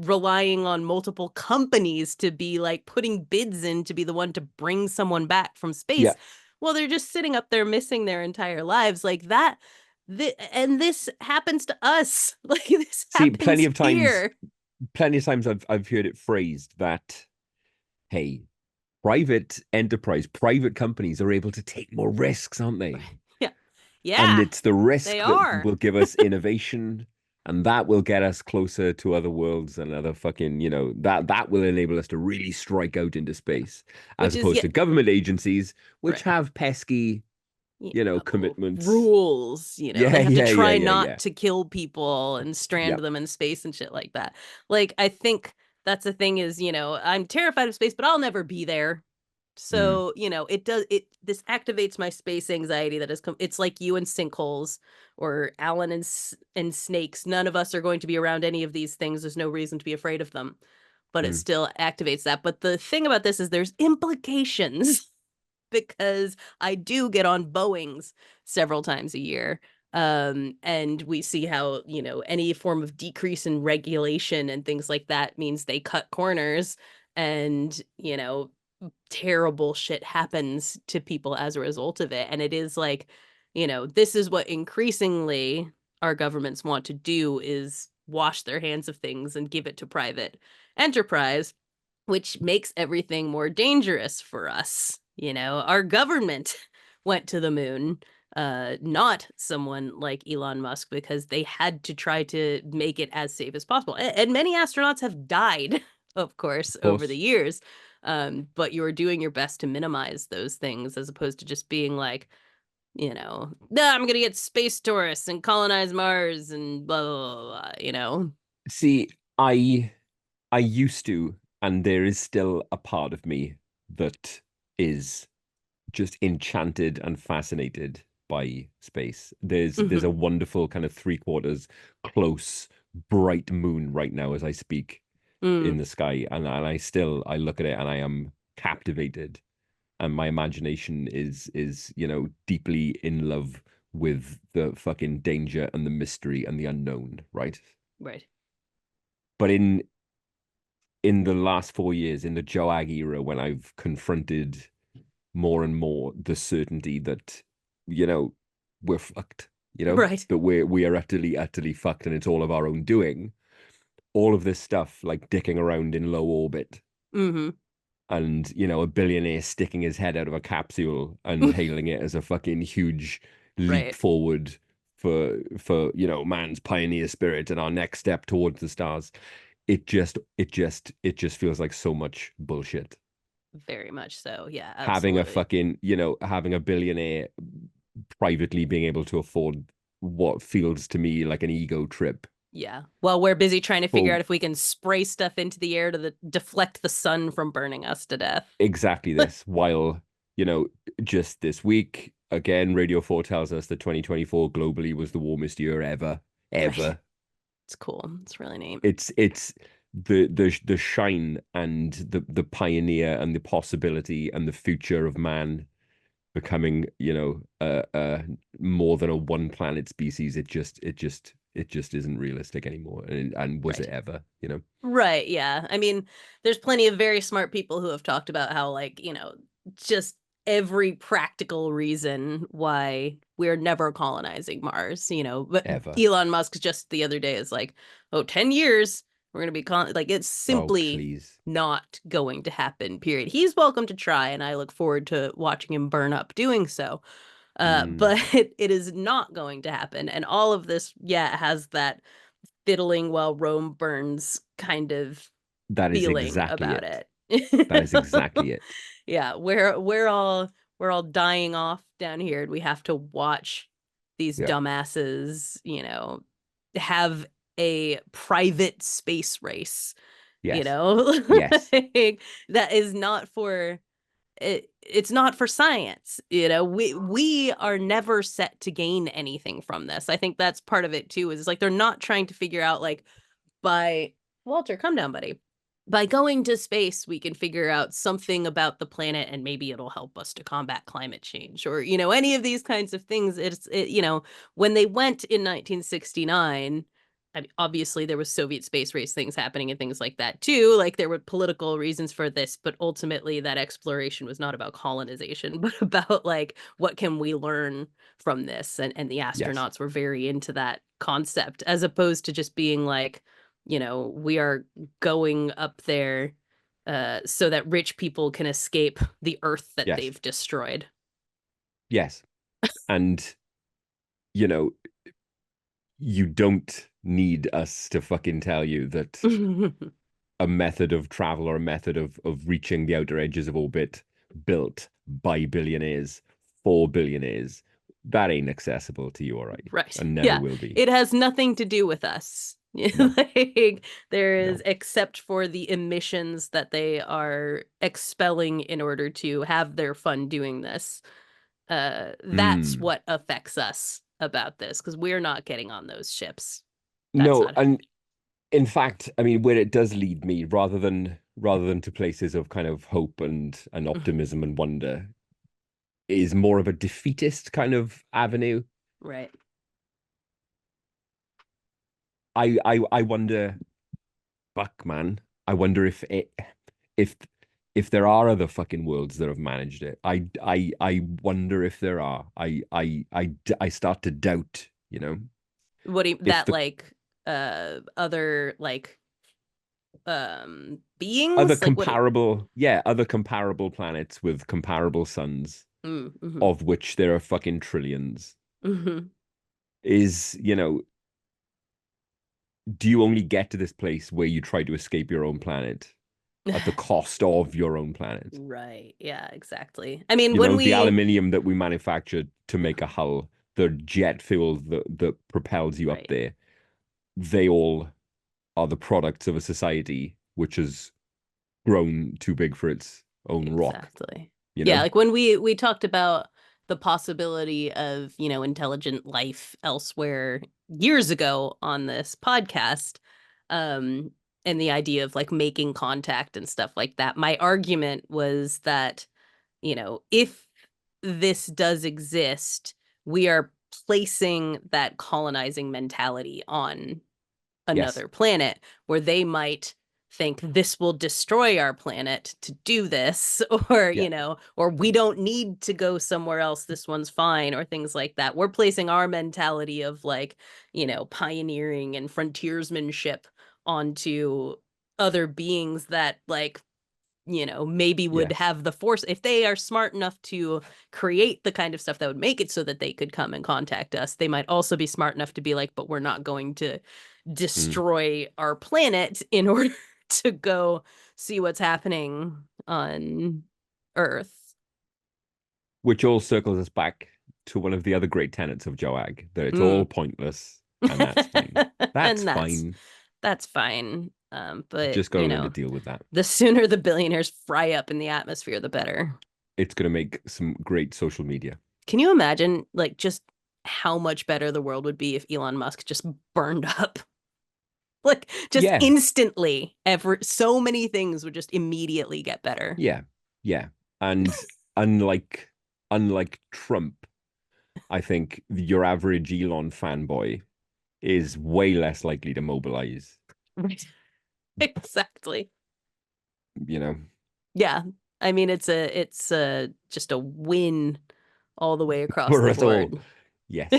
relying on multiple companies to be like putting bids in to be the one to bring someone back from space, Yeah. well, they're just sitting up there missing their entire lives like that. And this happens to us. Like this See, happens here. plenty of times I've heard it phrased that, hey, private enterprise, private companies are able to take more risks, aren't they? Yeah. And Yeah, it's the they risk that are. will give us innovation, and that will get us closer to other worlds and other fucking, that will enable us to really strike out into space, as Which is, opposed yeah, to government agencies, which right. have pesky, You know, commitments. rules, Yeah, they have to yeah, yeah, try yeah, not yeah. to kill people and strand Yep. them in space and shit like that. Like, I think that's the thing is, I'm terrified of space, but I'll never be there. Mm, So, this activates my space anxiety that has come. It's like you and sinkholes or Alan and snakes. None of us are going to be around any of these things. There's no reason to be afraid of them, but it mm, still activates that. But the thing about this is there's implications because I do get on Boeings several times a year. And we see how, any form of decrease in regulation and things like that means they cut corners and, terrible shit happens to people as a result of it. And it is like, this is what increasingly our governments want to do is wash their hands of things and give it to private enterprise, which makes everything more dangerous for us. Our government went to the moon, not someone like Elon Musk, because they had to try to make it as safe as possible. And many astronauts have died, of course, of over the course. years. But you're doing your best to minimize those things as opposed to just being like, nah, I'm going to get space tourists and colonize Mars and blah, blah, blah, blah. See, I used to, and there is still a part of me that is just enchanted and fascinated by space. There's a Mhm. wonderful kind of three quarters close bright moon right now as I speak in Mm, the sky, and I look at it and I am captivated, and my imagination is deeply in love with the fucking danger and the mystery and the unknown, right? right. But in the last 4 years, in the Joag era, when I've confronted more and more the certainty that, you know, we're fucked, Right. that we are utterly, utterly fucked and it's all of our own doing. All of this stuff, like dicking around in low orbit Hmm. and, a billionaire sticking his head out of a capsule and hailing it as a fucking huge leap Right. forward for man's pioneer spirit and our next step towards the stars. It just feels like so much bullshit. Very much so. Yeah, Having a absolutely. fucking, having a billionaire privately being able to afford what feels to me like an ego trip. Yeah. Well, we're busy trying to figure Well, out if we can spray stuff into the air to deflect the sun from burning us to death. exactly this. While, you know, just this week, again, Radio 4 tells us that 2024 globally was the warmest year ever, Right. ever. It's cool. It's really neat. It's the shine and the pioneer and the possibility and the future of man becoming, more than a one planet species. It just isn't realistic anymore. And was it Right. ever, Right. Yeah. I mean, there's plenty of very smart people who have talked about how, like, just every practical reason why we're never colonizing Mars, but Ever. Elon Musk just the other day is like, oh, 10 years, we're going to be like, it's Oh, simply please. not going to happen, period. He's welcome to try, and I look forward to watching him burn up doing so. Mm, But it is not going to happen. And all of this, yeah, has that fiddling while Rome burns kind of that is feeling exactly about it. it. That is exactly it. Yeah, we're all dying off down here and we have to watch these Yeah. dumbasses, have a private space race, Yes. Yes. like, that is not for it's not for science. We are never set to gain anything from this. I think that's part of it too, is like they're not trying to figure out like by Walter, come down, buddy. By going to space, we can figure out something about the planet and maybe it'll help us to combat climate change or, any of these kinds of things. When they went in 1969, I mean, obviously there was Soviet space race things happening and things like that too. Like there were political reasons for this, but ultimately that exploration was not about colonization, but about like what can we learn from this? And the Yes. astronauts were very into that concept, as opposed to just being like, we are going up there so that rich people can escape the Earth that Yes. they've destroyed. Yes. And, you know, you don't need us to fucking tell you that a method of travel or a method of reaching the outer edges of orbit built by billionaires for billionaires, that ain't accessible to you, all right? Right. And never Yeah. will be. It has nothing to do with us. No, Like there is, no. except for the emissions that they are expelling in order to have their fun doing this. That's Mm. what affects us about this, because we're not getting on those ships. That's No, not. and in fact, I mean, where it does lead me, rather than to places of kind of hope and optimism and wonder, is more of a defeatist kind of avenue. Right. I wonder, fuck man, I wonder if if there are other fucking worlds that have managed it. I wonder if there are. I start to doubt, What do you, if that the like other like other beings? Like what do you comparable, yeah, other comparable planets with comparable suns, mm-hmm. of which there are fucking trillions, Mm-hmm. is, do you only get to this place where you try to escape your own planet at the cost of your own planet? Right. Yeah, exactly. I mean, when The we aluminium that we manufacture to make a hull, the jet fuel that propels you up right. there, they all are the products of a society which has grown too big for its own rock, Exactly. you Yeah, know? like when we talked about the possibility of, intelligent life elsewhere years ago on this podcast, um, and the idea of like making contact and stuff like that. My argument was that, if this does exist, we are placing that colonizing mentality on Yes. another planet where they might think this will destroy our planet to do this or Yeah. or we don't need to go somewhere else, this one's fine, or things like that. We're placing our mentality of like pioneering and frontiersmanship onto other beings that like maybe would Yes. have the force if they are smart enough to create the kind of stuff that would make it so that they could come and contact us. They might also be smart enough to be like, but we're not going to Mm. destroy our planet in order to go see what's happening on Earth. Which all circles us back to one of the other great tenets of Joag, that it's all Mm. pointless, and that's fine. That's And that's fine. that's fine. But Just got to learn to deal with that. the sooner the billionaires fry up in the atmosphere, the better. It's going to make some great social media. Can you imagine like just how much better the world would be if Elon Musk just burned up? Like just Yeah. instantly, so many things would just immediately get better. Yeah. Yeah. And unlike unlike Trump, I think your average Elon fanboy is way less likely to mobilize, Right. Exactly. you know, Yeah. I mean it's a just a win all the way across for the us all. board. Yes.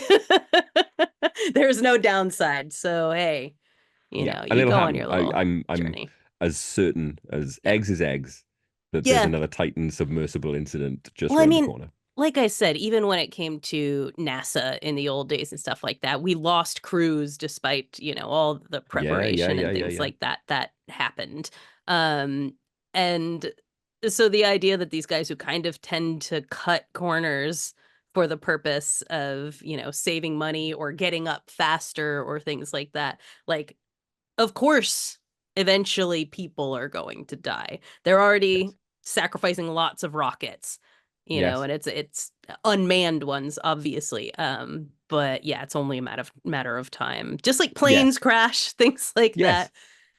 There's no downside. So hey, Yeah. And you it'll go on happen. your little I'm journey. as certain as Yeah. eggs is eggs that there's Yeah. another Titan submersible incident just Well, I around the mean, corner. like I said, even when it came to NASA in the old days and stuff like that, we lost crews despite, all the Yeah, yeah, preparation yeah, and yeah, things yeah. like that that happened. Um, and so the idea that these guys who kind of tend to cut corners for the purpose of, saving money or getting up faster or things like that, like, of course, eventually people are going to die. They're already Yes. sacrificing lots of rockets, Yes. and it's unmanned ones, obviously. But yeah, it's only a matter of time. Just like planes Yes. crash, things like Yes. that.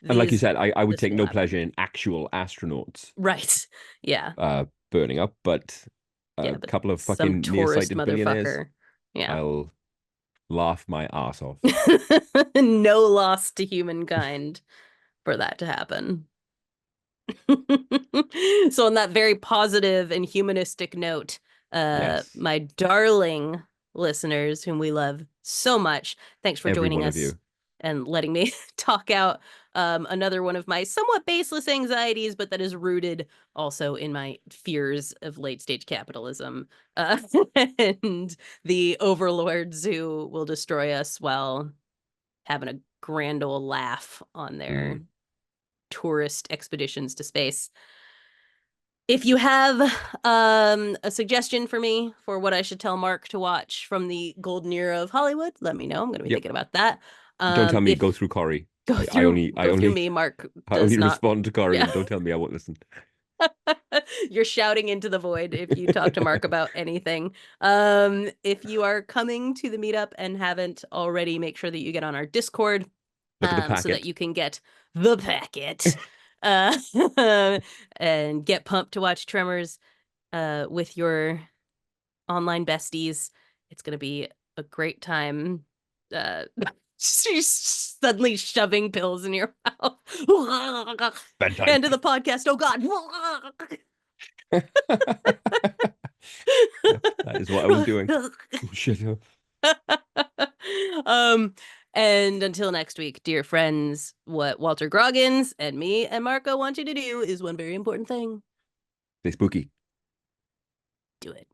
And like you These said, I would this take will no happen. pleasure in actual astronauts Right. Yeah. burning up, but Yeah, a but couple of some fucking tourist nearsighted billionaires, motherfucker. Yeah. I'll laugh my ass off. No loss to humankind for that to happen. So on that very positive and humanistic note, Yes, my darling listeners whom we love so much, thanks for every joining one of us you. and letting me talk out another one of my somewhat baseless anxieties, but that is rooted also in my fears of late stage capitalism and the overlords who will destroy us while having a grand old laugh on their tourist expeditions to space. If you have a suggestion for me for what I should tell Mark to watch from the golden era of Hollywood, let me know. I'm going to be Yep. thinking about that. Don't tell me. If Go through CoRri. go I through only, I go through only, me, Mark I does only not. respond to CoRri, Yeah. and don't tell me I won't listen. You're shouting into the void if you talk to Mark about anything. If you are coming to the meetup and haven't already, make sure that you get on our Discord Look at the so that packet. you can get the packet uh, and get pumped to watch Tremors with your online besties. It's going to be a great time. She's suddenly shoving pills in your mouth. Bedtime. End of the podcast. Oh, God. Yep, that is what I was doing. Oh, shit. um and until next week, dear friends, what Walter Groggins and me and Marco want you to do is one very important thing. Stay spooky. Do it.